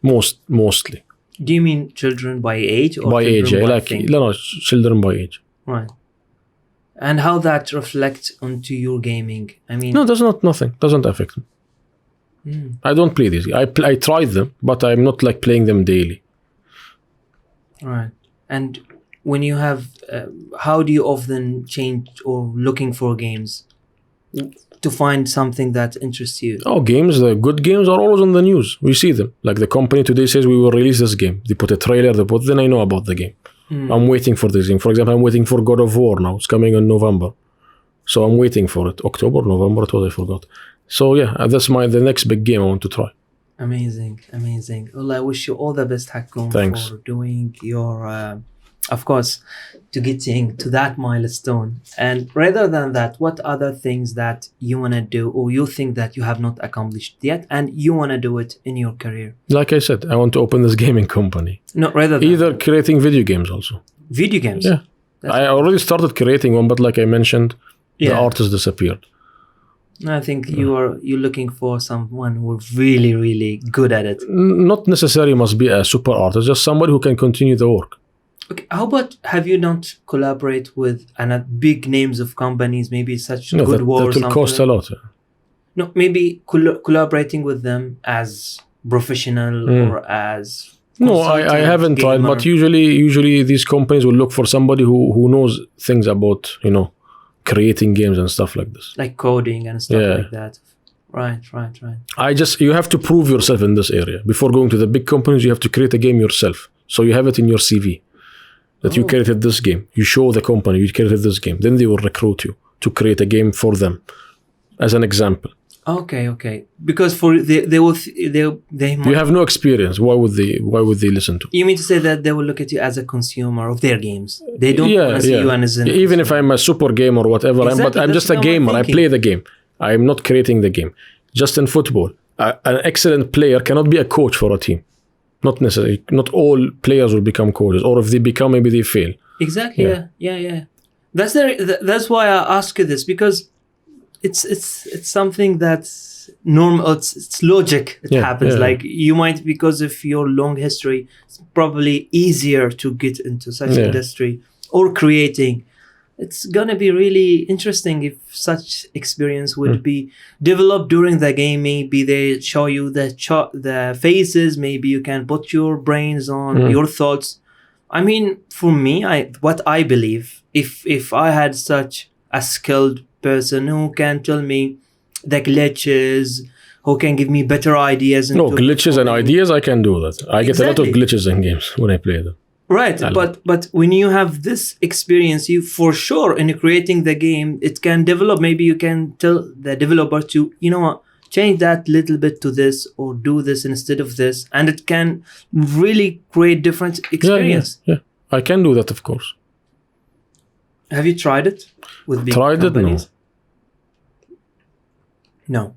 Mostly. Do you mean children by age or By age, children yeah. by Like, thing? no, children by age. Right. And how that reflects onto your gaming? I mean, No, there's nothing. Doesn't affect me. I don't play these. I tried them, but I'm not like playing them daily. right. And when you have, how do you often change or looking for games to find something that interests you? Oh, games, the good games are always on the news. We see them. Like the company today says we will release this game. They put a trailer, then I know about the game. I'm waiting for this game. For example, I'm waiting for God of War now. It's coming in November. So I'm waiting for it. October, November, it was, I forgot. So yeah, that's the next big game I want to try. Amazing. Well, I wish you all the best, Hakoom, Thanks. for doing your, of course, to getting to that milestone. And rather than that, what other things that you want to do or you think that you have not accomplished yet and you want to do it in your career? Like I said, I want to open this gaming company. No, rather than Either creating video games also. video games. Yeah. I already started creating one, but like I mentioned, the Yeah. artist disappeared. I think you're looking for someone who's really, really good at it. Not necessarily must be a super artist, just somebody who can continue the work. Okay, how about have you not collaborate with big names of companies, maybe such No, Good that War or will something? cost a lot. No, maybe collaborating with them as professional or as No, I consultant, haven't tried, gamer. but usually these companies will look for somebody who knows things about, creating games and stuff like this. like coding and stuff Yeah. like that. Right. You have to prove yourself in this area. Before going to the big companies, you have to create a game yourself. So you have it in your CV that you created this game. You show the company you created this game. Then they will recruit you to create a game for them, as an example. Okay. Because for they You have no experience. Why would they listen to? you mean to say that they will look at you as a consumer of their games? They don't want to see you as an Even if I'm a super gamer or whatever, but Exactly, I'm that's just a what I'm gamer. I thinking. play the game. I'm not creating the game. Just in football, an excellent player cannot be a coach for a team. Not necessarily. Not all players will become coaches, or if they become, maybe they fail. Exactly. Yeah. That's why I ask you this, because it's something that's normal. It's logic. It happens. Yeah. Like you might, because of your long history, it's probably easier to get into such industry or creating. It's gonna be really interesting if such experience would be developed during the game. Maybe they show you the faces. Maybe you can put your brains on your thoughts. I mean, for me, what I believe, if I had such a skilled person who can tell me the glitches, who can give me better ideas. No, into glitches and performing. ideas, I can do that. I get a lot of Exactly. glitches in games when I play them. Right, but when you have this experience, you for sure in creating the game, it can develop. Maybe you can tell the developer to, change that little bit to this or do this instead of this, and it can really create different experience. Yeah. I can do that, of course. Have you tried it with big Tried it? No. companies? No.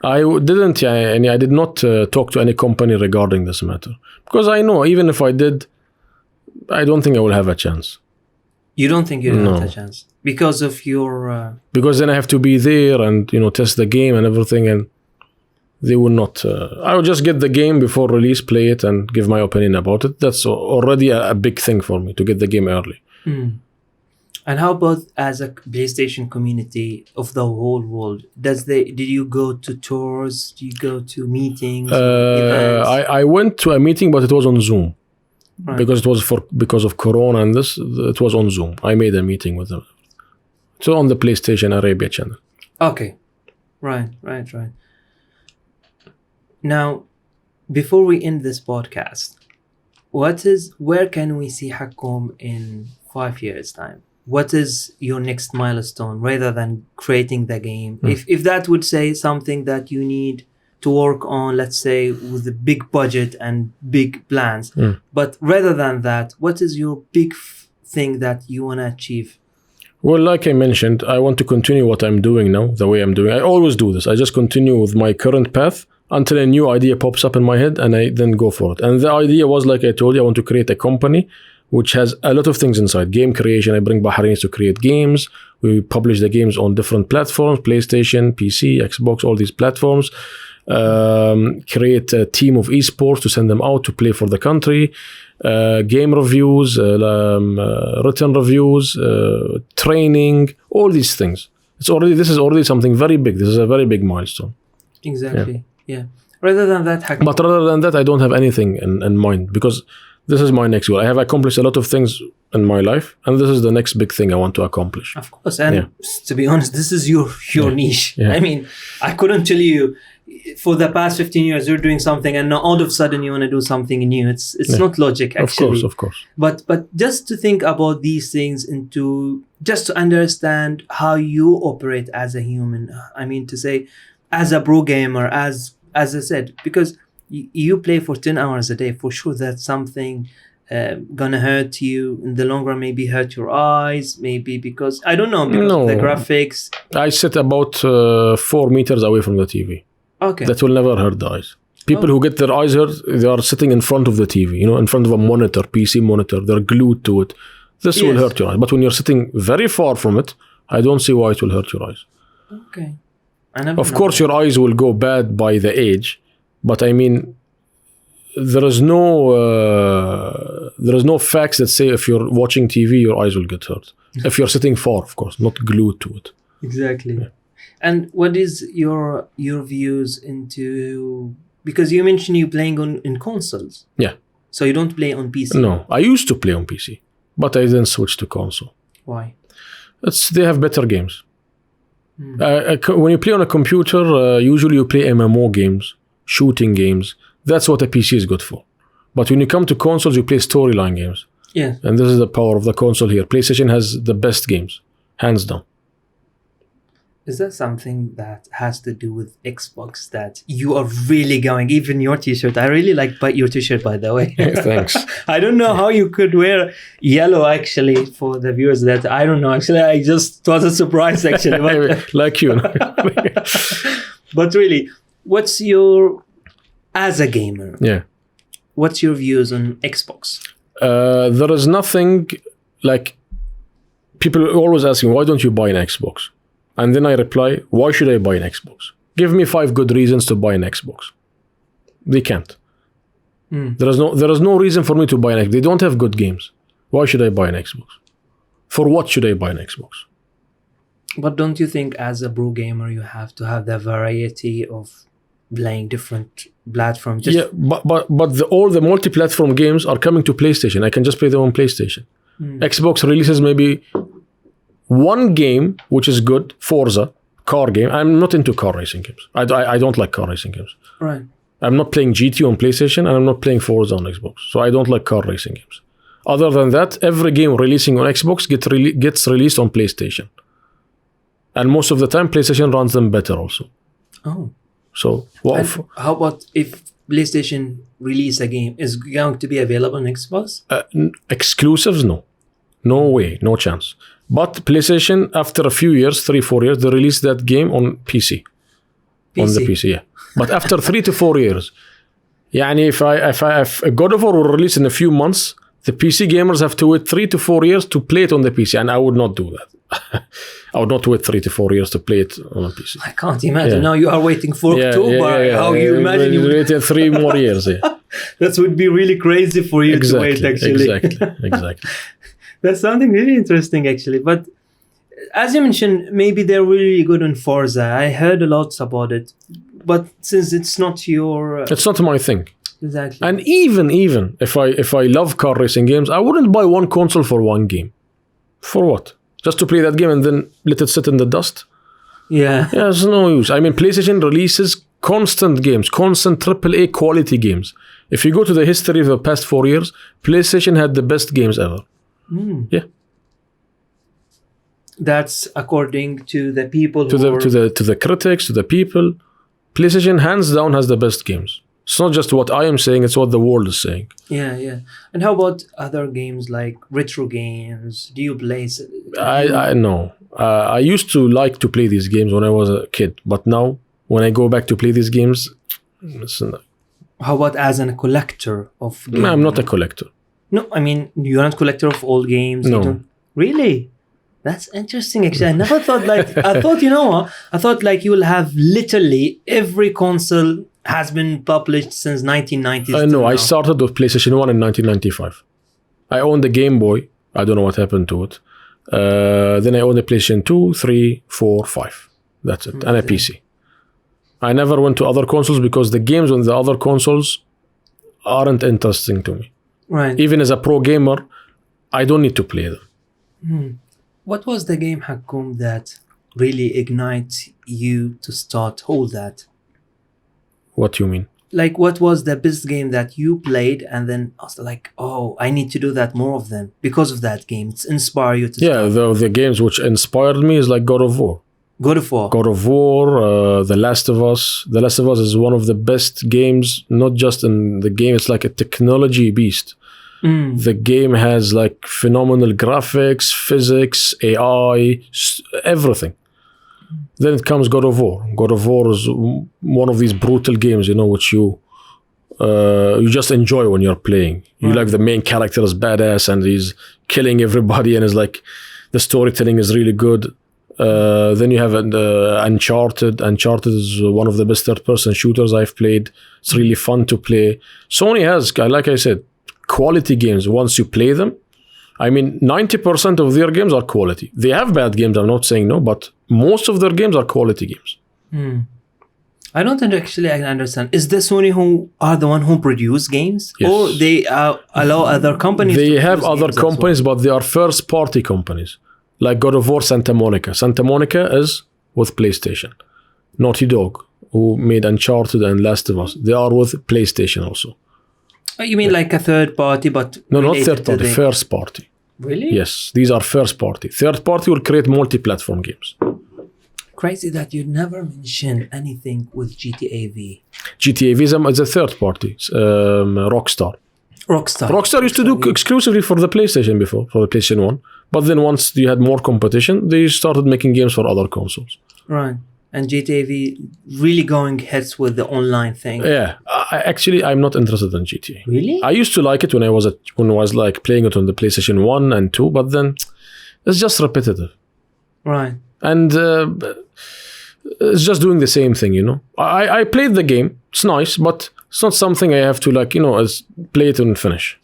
I didn't. I did not talk to any company regarding this matter, because I know even if I did, I don't think I will have a chance. You don't think you No. have a chance because of your... Because then I have to be there and test the game and everything, and they will not. I will just get the game before release, play it, and give my opinion about it. That's already a big thing for me to get the game early. And how about as a PlayStation community of the whole world? Did you go to tours? Do you go to meetings? Events? I went to a meeting, but it was on Zoom. Right. Because it was because of Corona and this, it was on Zoom. I made a meeting with them. So on the PlayStation Arabia channel. Okay. Right. Now, before we end this podcast, where can we see Hakoom in 5 years' time? What is your next milestone rather than creating the game? If that would say something that you need to work on, let's say with a big budget and big plans, but rather than that, what is your big thing that you want to achieve? Well, like I mentioned, I want to continue what I'm doing now, the way I'm doing. I always do this. I just continue with my current path until a new idea pops up in my head, and I then go for it. And the idea was, like I told you, I want to create a company which has a lot of things inside. Game creation. I bring Bahrainis to create games. We publish the games on different platforms, PlayStation, PC, Xbox, all these platforms. Create a team of esports to send them out to play for the country. Game reviews, written reviews, training, all these things. This is already something very big. This is a very big milestone. Exactly. Yeah. Rather than that, but rather than that, I don't have anything in mind, because this is my next goal. I have accomplished a lot of things in my life, and this is the next big thing I want to accomplish. Of course. And to be honest, this is your niche. Yeah. I mean, I couldn't tell you for the past 15 years you're doing something and now all of a sudden you want to do something new. It's not logic, actually. Of course. But just to think about these things just to understand how you operate as a human. I mean, to say, as a pro gamer, as I said, because you play for 10 hours a day, for sure that's something gonna hurt you in the long run, maybe hurt your eyes, maybe because, I don't know, because of the graphics. I sit about 4 meters away from the TV. Okay. That will never hurt the eyes. People who get their eyes hurt, they are sitting in front of the TV, in front of a monitor, PC monitor. They're glued to it. This will hurt your eyes. But when you're sitting very far from it, I don't see why it will hurt your eyes. Okay. Of course, your eyes will go bad by the age, but I mean, there is no facts that say if you're watching TV, your eyes will get hurt. If you're sitting far, of course, not glued to it. Exactly. Yeah. And what is your views into, because you mentioned you playing in consoles. Yeah. So you don't play on PC? No, I used to play on PC, but I then switched to console. Why? They have better games. When you play on a computer, usually you play MMO games, shooting games. That's what a PC is good for. But when you come to consoles, you play storyline games. Yeah. And this is the power of the console here. PlayStation has the best games, hands down. Is that something that has to do with Xbox that you are really going, even your t-shirt? I really like your t-shirt, by the way. Thanks. I don't know how you could wear yellow, actually, for the viewers. That I don't know. Actually, I just was a surprise, actually. But, like you. But really, as a gamer, what's your views on Xbox? There is nothing, like, people always ask me, why don't you buy an Xbox? And then I reply, why should I buy an Xbox? Give me 5 good reasons to buy an Xbox. They can't. There is no reason for me to buy an Xbox. They don't have good games. Why should I buy an Xbox? For what should I buy an Xbox? But don't you think as a pro gamer you have to have the variety of playing different platforms? But all the multi-platform games are coming to PlayStation. I can just play them on PlayStation. Xbox releases maybe one game which is good, Forza, car game. I'm not into car racing games. I don't like car racing games. Right. I'm not playing GT on PlayStation, and I'm not playing Forza on Xbox. So I don't like car racing games. Other than that, every game releasing on Xbox gets released on PlayStation. And most of the time, PlayStation runs them better also. Oh. So how about if PlayStation release a game, is going to be available on Xbox? Exclusives, no. No way, no chance. But PlayStation, after a few years, 3-4 years, they release that game on PC. On the PC, yeah. But after 3 to 4 years, if God of War will release in a few months, the PC gamers have to wait 3 to 4 years to play it on the PC, and I would not do that. I would not wait 3 to 4 years to play it on a PC. I can't imagine. Now you are waiting for October. How you imagine you wait 3 more years? Yeah. That would be really crazy for you to wait, actually. Exactly. That's something really interesting, actually. But as you mentioned, maybe they're really good on Forza. I heard a lot about it. But since it's not your... it's not my thing. Exactly. And even if I love car racing games, I wouldn't buy one console for one game. For what? Just to play that game and then let it sit in the dust? Yeah. There's no use. I mean, PlayStation releases constant games, constant AAA quality games. If you go to the history of the past 4 years, PlayStation had the best games ever. Yeah. That's according to the people to the critics, to the people. PlayStation hands down has the best games. It's not just what I am saying, it's what the world is saying. Yeah. And how about other games like retro games? Do you play? I know. I used to like to play these games when I was a kid, but now when I go back to play these games, How about as a collector of games? I'm not a collector. No, I mean, you're not a collector of old games? No. You don't, really? That's interesting, actually. I never thought I thought, you know what? I thought like you will have literally every console has been published since 1990s. No, I started with PlayStation 1 in 1995. I owned the Game Boy. I don't know what happened to it. Then I owned a PlayStation 2, 3, 4, 5. That's it. And a PC. I never went to other consoles because the games on the other consoles aren't interesting to me. Right. Even as a pro gamer, I don't need to play them. What was the game, Hakoom, that really ignites you to start all that? What do you mean? Like, what was the best game that you played and then I was like, oh, I need to do that more of them because of that game. It's inspire you to start. The games which inspired me is like God of War. God of War. God of War, The Last of Us. The Last of Us is one of the best games, not just in the game, it's like a technology beast. The game has like phenomenal graphics, physics, AI, everything. Then it comes God of War. God of War is one of these brutal games, which you just enjoy when you're playing. You like the main character is badass and he's killing everybody and is like the storytelling is really good. Then you have Uncharted. Uncharted is one of the best third-person shooters I've played. It's really fun to play. Sony has, like I said, quality games once you play them. I mean, 90% of their games are quality. They have bad games, I'm not saying no, but most of their games are quality games. I don't actually understand. Is the Sony who are the one who produce games? Yes. Or they allow other companies They to have produce other games as well? companies, but they are first-party companies. Like God of War Santa Monica. Santa Monica is with PlayStation. Naughty Dog, who made Uncharted and Last of Us, they are with PlayStation also. Oh, you mean like a third party, but No, not related third to party, the- first party. Really? Yes, these are first party. Third party will create multi-platform games. Crazy that you never mentioned anything with GTA V. GTA V is a third party. Rockstar. Rockstar used to do exclusively for the PlayStation before, for the PlayStation 1. But then once you had more competition, they started making games for other consoles. Right. And GTA V really going heads with the online thing. Yeah, I'm not interested in GTA. Really? I used to like it when I was like playing it on the PlayStation 1 and 2, but then it's just repetitive. Right. And it's just doing the same thing, I played the game. It's nice, but it's not something I have to play it and finish.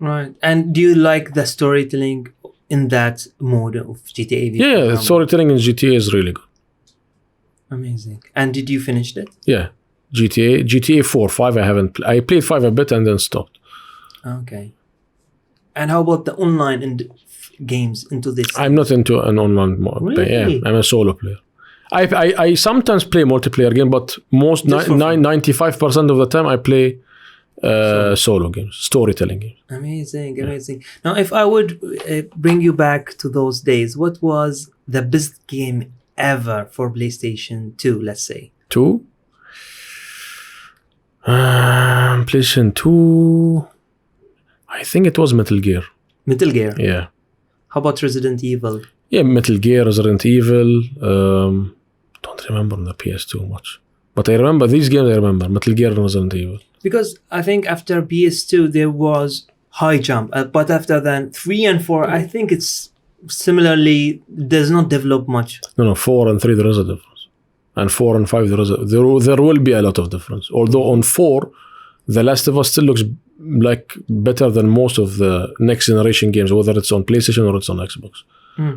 Right. And do you like the storytelling in that mode of GTA V? Yeah, storytelling in GTA is really good. Amazing. And did you finish it? Yeah, GTA 4, 5 I haven't. I played 5 a bit and then stopped. Okay. And how about the online games into this? I'm not into an online mode. Really? Yeah, I'm a solo player. I sometimes play multiplayer game, but 95% of the time I play solo games, storytelling games. Amazing. Now, if I would bring you back to those days, what was the best game ever for PlayStation 2, let's say? 2? PlayStation 2, I think it was Metal Gear. Metal Gear? Yeah. How about Resident Evil? Yeah, Metal Gear, Resident Evil. Don't remember on the PS2 much. But I remember these games, Metal Gear and Resident Evil. Because I think after PS2 there was High Jump, but after that 3 and 4, I think it's similarly does not develop much. No, 4 and 3 there is a difference, and 4 and 5 there will be a lot of difference. Although on 4, The Last of Us still looks like better than most of the next generation games, whether it's on PlayStation or it's on Xbox.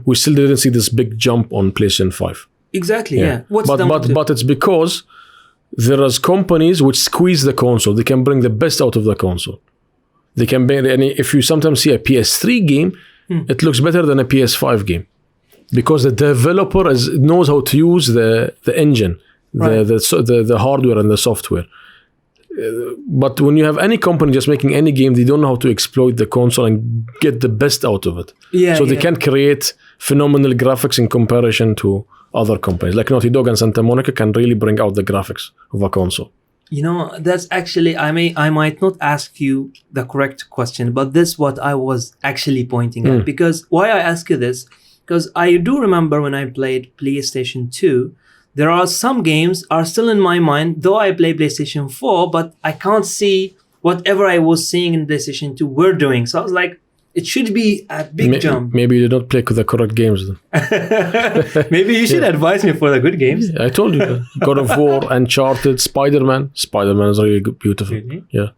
We still didn't see this big jump on PlayStation 5. Exactly. Yeah. But it's because there is companies which squeeze the console. They can bring the best out of the console. They can bring if you sometimes see a PS3 game, it looks better than a PS5 game because the developer knows how to use the engine, Right. the hardware and the software. But when you have any company just making any game, they don't know how to exploit the console and get the best out of it. So they can create phenomenal graphics in comparison to other companies. Like Naughty Dog and Santa Monica can really bring out the graphics of a console. You know, that's actually, I might not ask you the correct question, but this is what I was actually pointing at. Because why I ask you this, because I do remember when I played PlayStation 2, there are some games are still in my mind, though I play PlayStation 4, but I can't see whatever I was seeing in PlayStation 2 were doing. So I was like, it should be a big jump. Maybe you did not play the correct games then. Maybe you should advise me for the good games. I told you. God of War, Uncharted, Spider-Man. Spider-Man is really beautiful. Really? Yeah.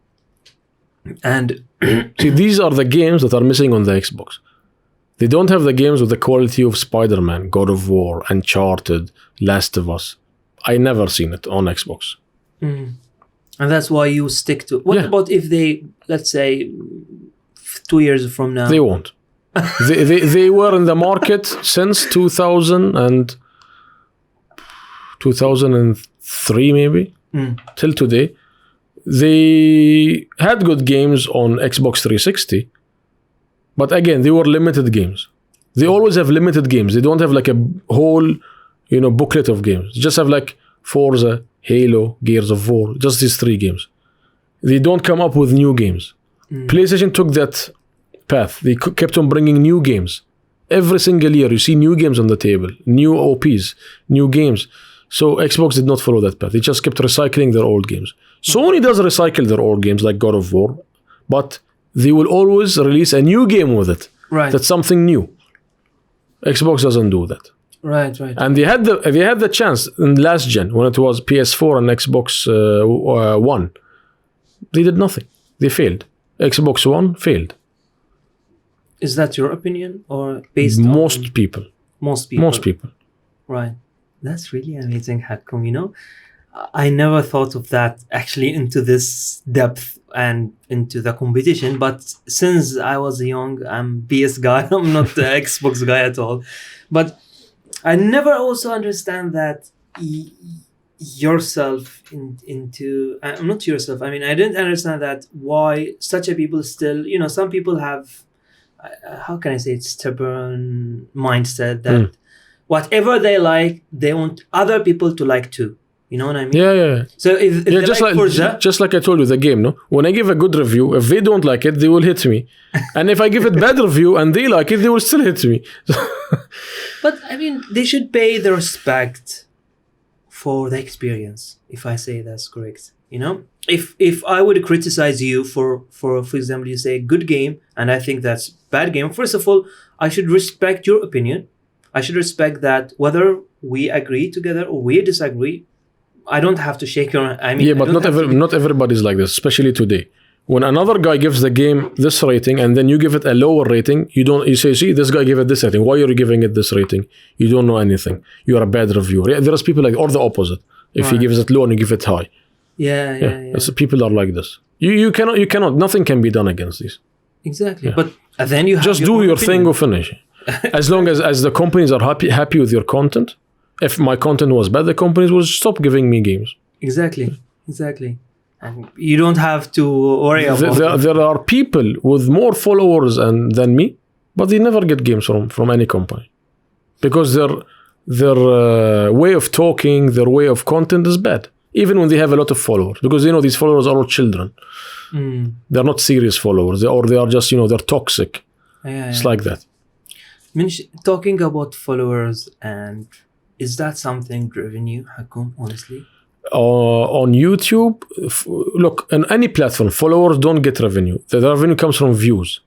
And see, these are the games that are missing on the Xbox. They don't have the games with the quality of Spider-Man, God of War, Uncharted, Last of Us. I never seen it on Xbox. and that's why you stick to. What Yeah. about if they, let's say, 2 years from now? They won't. they were in the market since 2003 maybe, till today. They had good games on Xbox 360, but again, they were limited games. They always have limited games. They don't have like a whole, booklet of games. They just have like Forza, Halo, Gears of War, just these 3 games. They don't come up with new games. PlayStation took that path. They kept on bringing new games. Every single year, you see new games on the table, new OPs, new games. So Xbox did not follow that path. They just kept recycling their old games. Sony does recycle their old games like God of War, but they will always release a new game with it. Right. That's something new. Xbox doesn't do that. Right. And they had the chance in last gen when it was PS4 and Xbox One. They did nothing. They failed. Xbox One failed. Is that your opinion or based on Most people. Most people? Most people. Right. That's really amazing, Hakoom. I never thought of that actually into this depth and into the competition. But since I was young, I'm PS guy. I'm not the Xbox guy at all. But I never also understand that yourself into not yourself. I mean, I didn't understand that why such a people still. Some people have. How can I say it? Stubborn mindset that whatever they like, they want other people to like too. You know what I mean? Yeah. So if they just like Forza, just like I told you, the game, no? When I give a good review, if they don't like it, they will hit me. And if I give it bad review and they like it, they will still hit me. but I mean, they should pay the respect for the experience, if I say that's correct. If I would criticize you for example, you say good game and I think that's bad game, first of all, I should respect your opinion. I should respect that whether we agree together or we disagree, I don't have to shake your. I mean, yeah, but not everybody's like this, especially today. When another guy gives the game this rating and then you give it a lower rating, you say, see, this guy gave it this rating. Why are you giving it this rating? You don't know anything. You are a bad reviewer. Yeah, there's people or the opposite. If he gives it low and you give it high. Yeah. So people are like this. You cannot. Nothing can be done against this. Exactly. Yeah. But then you have just do your thing or finish. As long as the companies are happy with your content. If my content was bad, the companies will stop giving me games. Exactly. And you don't have to worry about there are people with more followers than me, but they never get games from any company. Because their way of talking, their way of content is bad. Even when they have a lot of followers. Because these followers are all children. They're not serious followers. They are just, they're toxic. It's like that. Talking about followers, and is that something driven you, Hakoom, honestly? On YouTube, look, on any platform, followers don't get revenue. The revenue comes from views.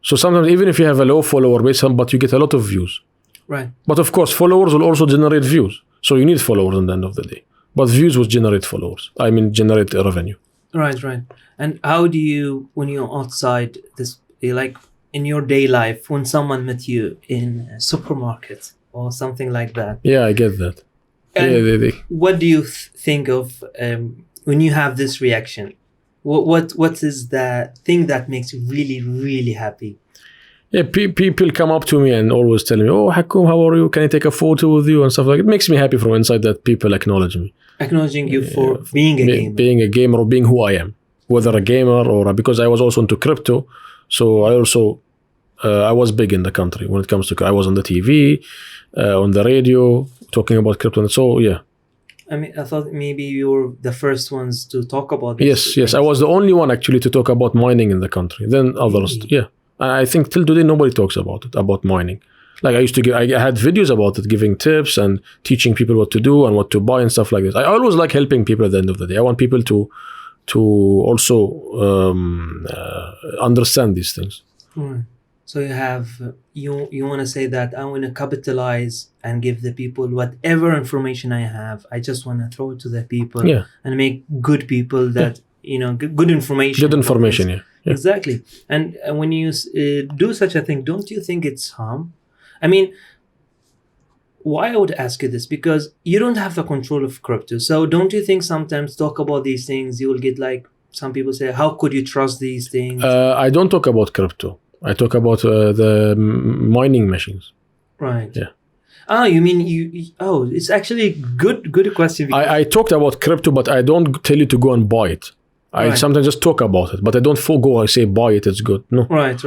So sometimes even if you have a low follower base, but you get a lot of views. Right. But of course, followers will also generate views. So you need followers at the end of the day. But views will generate generate revenue. Right. And how do you, when you're outside this, like in your day life, when someone met you in a supermarket or something like that? Yeah, I get that. And what do you think of when you have this reaction? What is the thing that makes you really, really happy? Yeah, people come up to me and always tell me, "Oh, Hakoom, how are you? Can I take a photo with you?" and stuff like that. It makes me happy from inside that people acknowledge me. Acknowledging you for being a gamer. Being a gamer or being who I am. Whether a gamer or because I was also into crypto. So I also, I was big in the country when it comes to, I was on the TV, on the radio, talking about crypto. And so, yeah. I mean, I thought maybe you were the first ones to talk about this. Yes. I was the only one actually to talk about mining in the country. Then others, Really? yeah. And I think till today nobody talks about it, about mining. Like I had videos about it, giving tips and teaching people what to do and what to buy and stuff like this. I always like helping people at the end of the day. I want people to also understand these things. Right. So you have you want to say that I want to capitalize and give the people whatever information I have. I just want to throw it to the people Yeah. and make good people that good information. Good information, yeah. Exactly. And when you do such a thing, don't you think it's harm? I mean, why I would ask you this, because you don't have the control of crypto. So don't you think sometimes talk about these things, you will get like some people say, how could you trust these things? I don't talk about crypto. I talk about the mining machines. Right. Yeah. Oh, you mean it's actually good question. I talked about crypto, but I don't tell you to go and buy it. I Right. sometimes just talk about it, but I don't I say buy it, it's good. No. Right.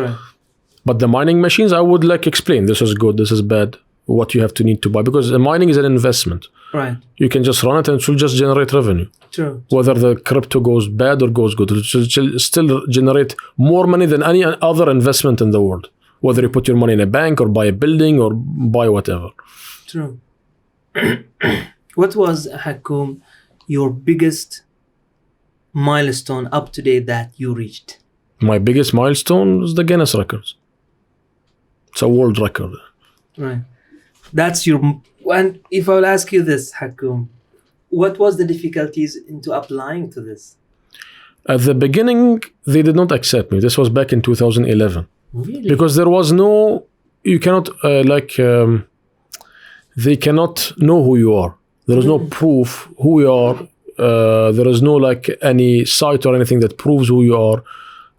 But the mining machines, I would like explain this is good, this is bad, what you have to need to buy, because the mining is an investment. Right. You can just run it and it will just generate revenue. True. Whether the crypto goes bad or goes good, it will still generate more money than any other investment in the world. Whether you put your money in a bank or buy a building or buy whatever. True. What was, Hakoom, your biggest milestone up to date that you reached? My biggest milestone is the Guinness records. It's a world record. Right. That's your. And if I will ask you this, Hakoom, what was the difficulties into applying to this? At the beginning, they did not accept me. This was back in 2011. Really? Because there was no, you cannot, they cannot know who you are. There is no proof who you are. There is no any site or anything that proves who you are.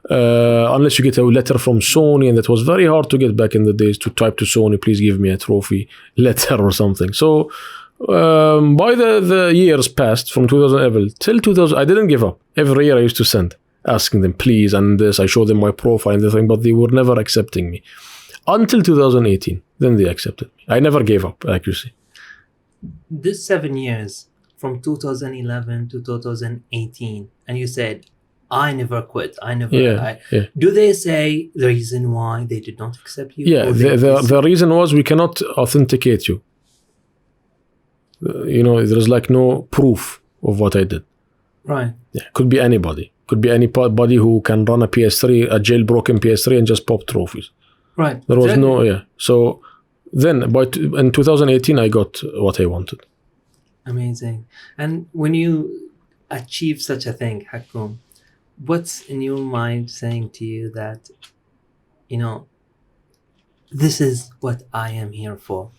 Unless you get a letter from Sony, and that was very hard to get back in the days, to type to Sony, please give me a trophy letter or something. So by the years passed from 2011 till 2000, I didn't give up. Every year I used to send, asking them please, and this, I showed them my profile and everything, but they were never accepting me. Until 2018, then they accepted me. I never gave up, accuracy. This 7 years, from 2011 to 2018, and you said, I never quit. Yeah. Do they say the reason why they did not accept you? Yeah, the reason was we cannot authenticate you. There's no proof of what I did. Right. Yeah, could be anybody. Could be anybody who can run a PS3, a jailbroken PS3, and just pop trophies. Right. There was So then, in 2018, I got what I wanted. Amazing. And when you achieve such a thing, Hakoom, what's in your mind saying to you that, this is what I am here for?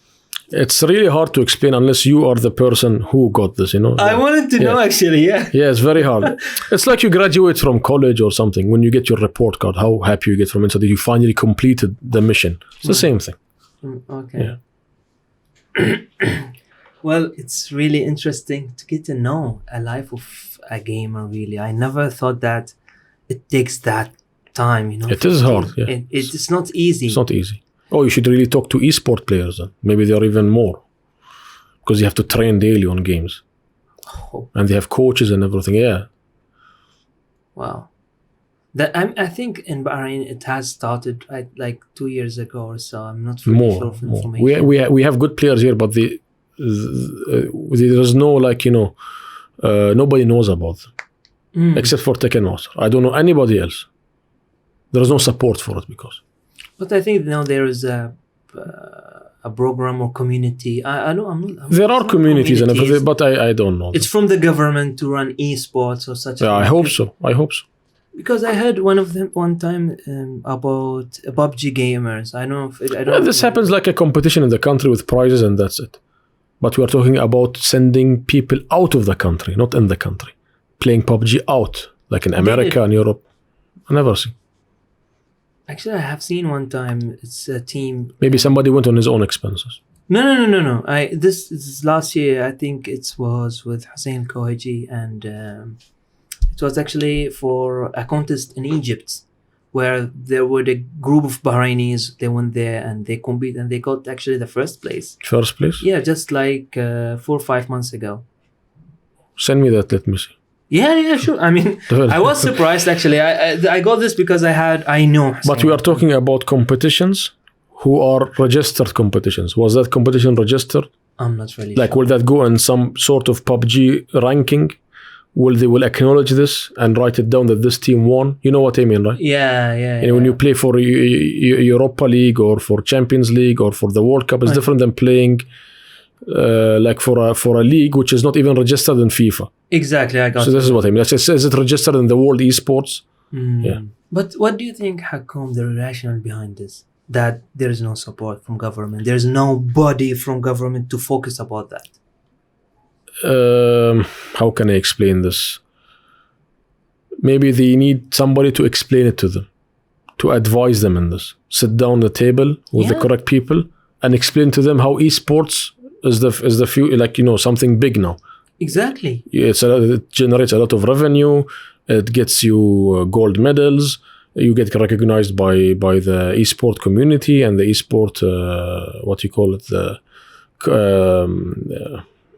It's really hard to explain unless you are the person who got this, I wanted to know, actually, yeah. Yeah, it's very hard. It's like you graduate from college or something. When you get your report card, how happy you get from inside that you finally completed the mission. It's the same thing. Okay. Yeah. Well, it's really interesting to get to know a life of a gamer, really. I never thought that it takes that time, It is hard, yeah. It's not easy. It's not easy. Oh, you should really talk to esport players then. Maybe they're even more. Because you have to train daily on games. Oh. And they have coaches and everything, yeah. Wow. I think in Bahrain it has started like 2 years ago or so. I'm not really sure of information. We have good players here, but there's no nobody knows about them. Except for Tekken Master. I don't know anybody else. There is no support for it because. But I think now there is a program or community. I know there are communities and everything, but I don't know. It's from the government to run esports or such. Yeah, I hope so. Because I heard one of them one time about PUBG gamers. I don't know. This happens like a competition in the country with prizes and that's it. But we are talking about sending people out of the country, not in the country. Playing PUBG out, like in America and Europe. I never see. Actually, I have seen one time. It's a team. Maybe somebody went on his own expenses. No. This is last year. I think it was with Hussein Kohaji, and it was actually for a contest in Egypt, where there were a group of Bahrainis. They went there and they competed, and they got actually the first place. First place? Yeah, just like 4 or 5 months ago. Send me that. Let me see. Yeah, sure. I mean, I was surprised actually. I got this because I know. But we are talking about competitions who are registered competitions. Was that competition registered? I'm not really Like, sure. will that go in some sort of PUBG ranking? Will acknowledge this and write it down that this team won? You know what I mean, right? Yeah. When you play for Europa League or for Champions League or for the World Cup, it's different than playing like for a league which is not even registered in FIFA. Exactly, I got So this is what I mean. Is it registered in the World Esports? Yeah. But what do you think, Hakoom, the rationale behind this? That there is no support from government. There's nobody from government to focus about that. How can I explain this? Maybe they need somebody to explain it to them, to advise them in this. Sit down at the table with the correct people and explain to them how esports is the few, like, something big now. Exactly. It generates a lot of revenue. It gets you gold medals. You get recognized by the esport community and the esport what you call it,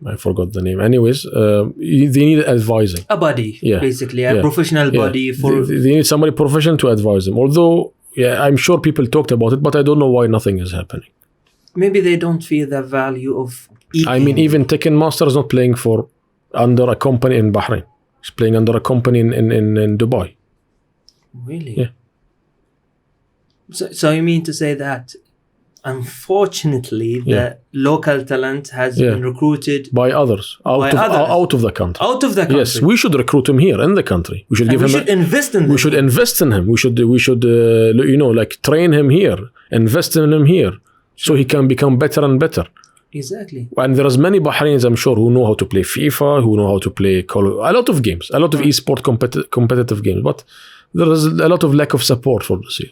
I forgot the name. Anyways, they need advising. A body, basically, a professional body for. They need somebody professional to advise them. Although, I'm sure people talked about it, but I don't know why nothing is happening. Maybe they don't feel the value of eating. I mean, even Tekken Master is not playing under a company in Bahrain. He's playing under a company in Dubai. Really? Yeah. So you mean to say that, unfortunately, the local talent has been recruited by others out of the country. Out of the country. Yes, we should recruit him here in the country. We should invest in him. We should invest in him. We should like train him here, invest in him here, so he can become better and better. Exactly. And there is many Bahrainis, I'm sure, who know how to play FIFA, who know how to play a lot of games, a lot of esport competitive games, but there is a lot of lack of support for this here.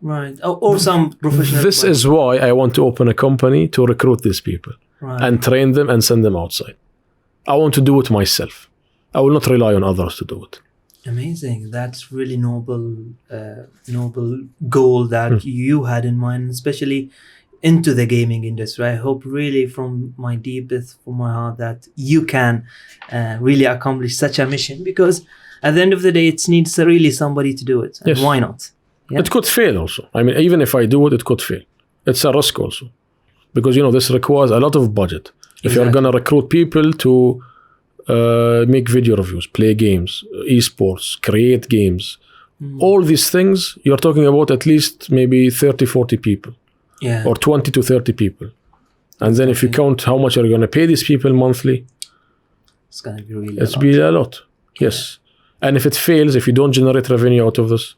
Right. Or some professional. This is why I want to open a company to recruit these people and train them and send them outside. I want to do it myself. I will not rely on others to do it. Amazing. That's really noble goal that you had in mind, especially into the gaming industry. I hope really from my deepest, from my heart, that you can really accomplish such a mission, because at the end of the day, it needs really somebody to do it. And why not? Yeah. It could fail also. I mean, even if I do it, it could fail. It's a risk also. Because, this requires a lot of budget. If you're going to recruit people to make video reviews, play games, esports, create games, all these things, you're talking about at least maybe 30, 40 people. Yeah. Or 20 to 30 people. And then if you count how much you're going to pay these people monthly, it's going to be really a lot. Yes. And if it fails, if you don't generate revenue out of this,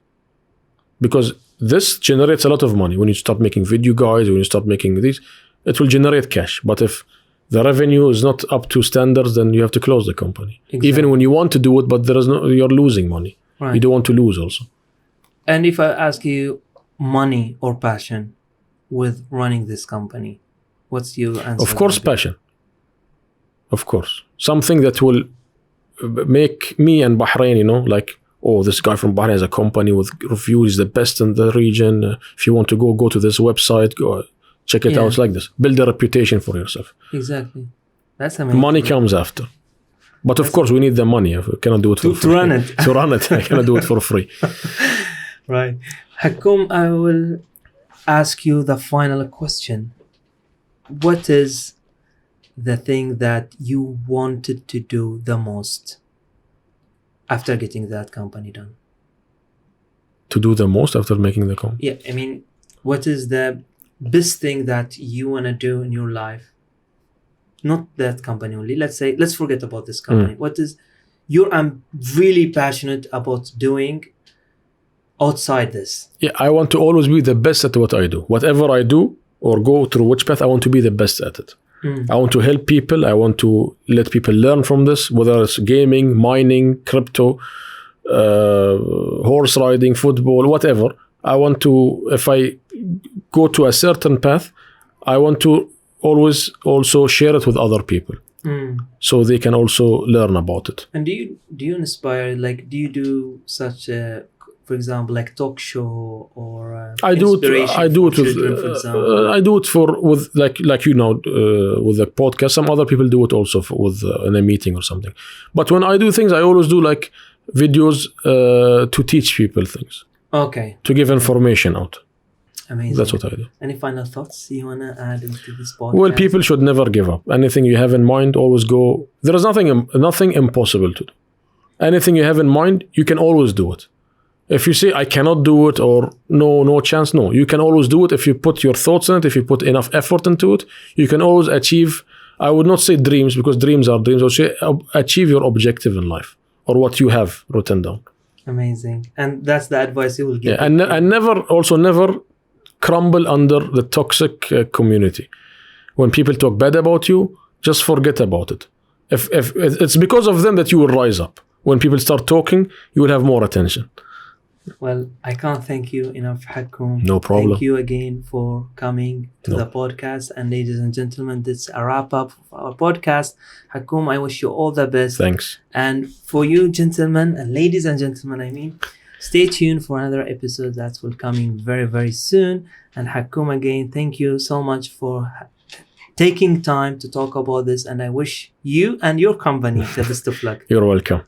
because this generates a lot of money. When you start making video guides, when you start making these, it will generate cash. But if the revenue is not up to standards, then you have to close the company. Exactly. Even when you want to do it, but you're losing money. Right. You don't want to lose also. And if I ask you money or passion with running this company, what's your answer? Of course, passion. Of course. Something that will make me and Bahrain, like, oh, this guy from Bahrain has a company with reviews, the best in the region. If you want to go to this website, go check it out. It's like this. Build a reputation for yourself. Exactly. That's amazing. Money comes after. But of course, we need the money. We cannot do it for free. To run it. To run it. I cannot do it for free. Right. Hakoom, I will ask you the final question. What is the thing that you wanted to do the most after getting that company done? To do the most after making the company? Yeah, I mean, what is the best thing that you want to do in your life? Not that company only. Let's forget about this company. What is I'm really passionate about doing outside this? Yeah, I want to always be the best at what I do. Whatever I do or go through which path, I want to be the best at it. I want to help people. I want to let people learn from this, whether it's gaming, mining, crypto, horse riding, football, whatever. I want to, if I go to a certain path, I want to always also share it with other people, so they can also learn about it. And do you inspire, like, do you do such for example, like talk show or I do it. inspiration I do for it with. children, for example? I do it with like with the podcast. Some other people do it also with in a meeting or something. But when I do things, I always do like videos to teach people things, Okay, to give information out. amazing. That's what I do. Any final thoughts you wanna add into this podcast? Well, people should never give up. Anything you have in mind, always go. There is nothing impossible to do. Anything you have in mind, you can always do it. If you say I cannot do it or no chance, no, you can always do it if you put your thoughts in it. If you put enough effort into it, you can always achieve. I would not say dreams, because dreams are dreams. I would say achieve your objective in life or what you have written down. Amazing, and that's the advice you will give. Yeah, and never crumble under the toxic community. When people talk bad about you, just forget about it. If it's because of them that you will rise up. When people start talking, you will have more attention. Well, I can't thank you enough, Hakoom. No problem. Thank you again for coming to the podcast. And ladies and gentlemen, this is a wrap up of our podcast. Hakoom, I wish you all the best. Thanks. And for you, gentlemen, and ladies and gentlemen, stay tuned for another episode that will coming very, very soon. And Hakoom, again, thank you so much for taking time to talk about this. And I wish you and your company the best of luck. You're welcome.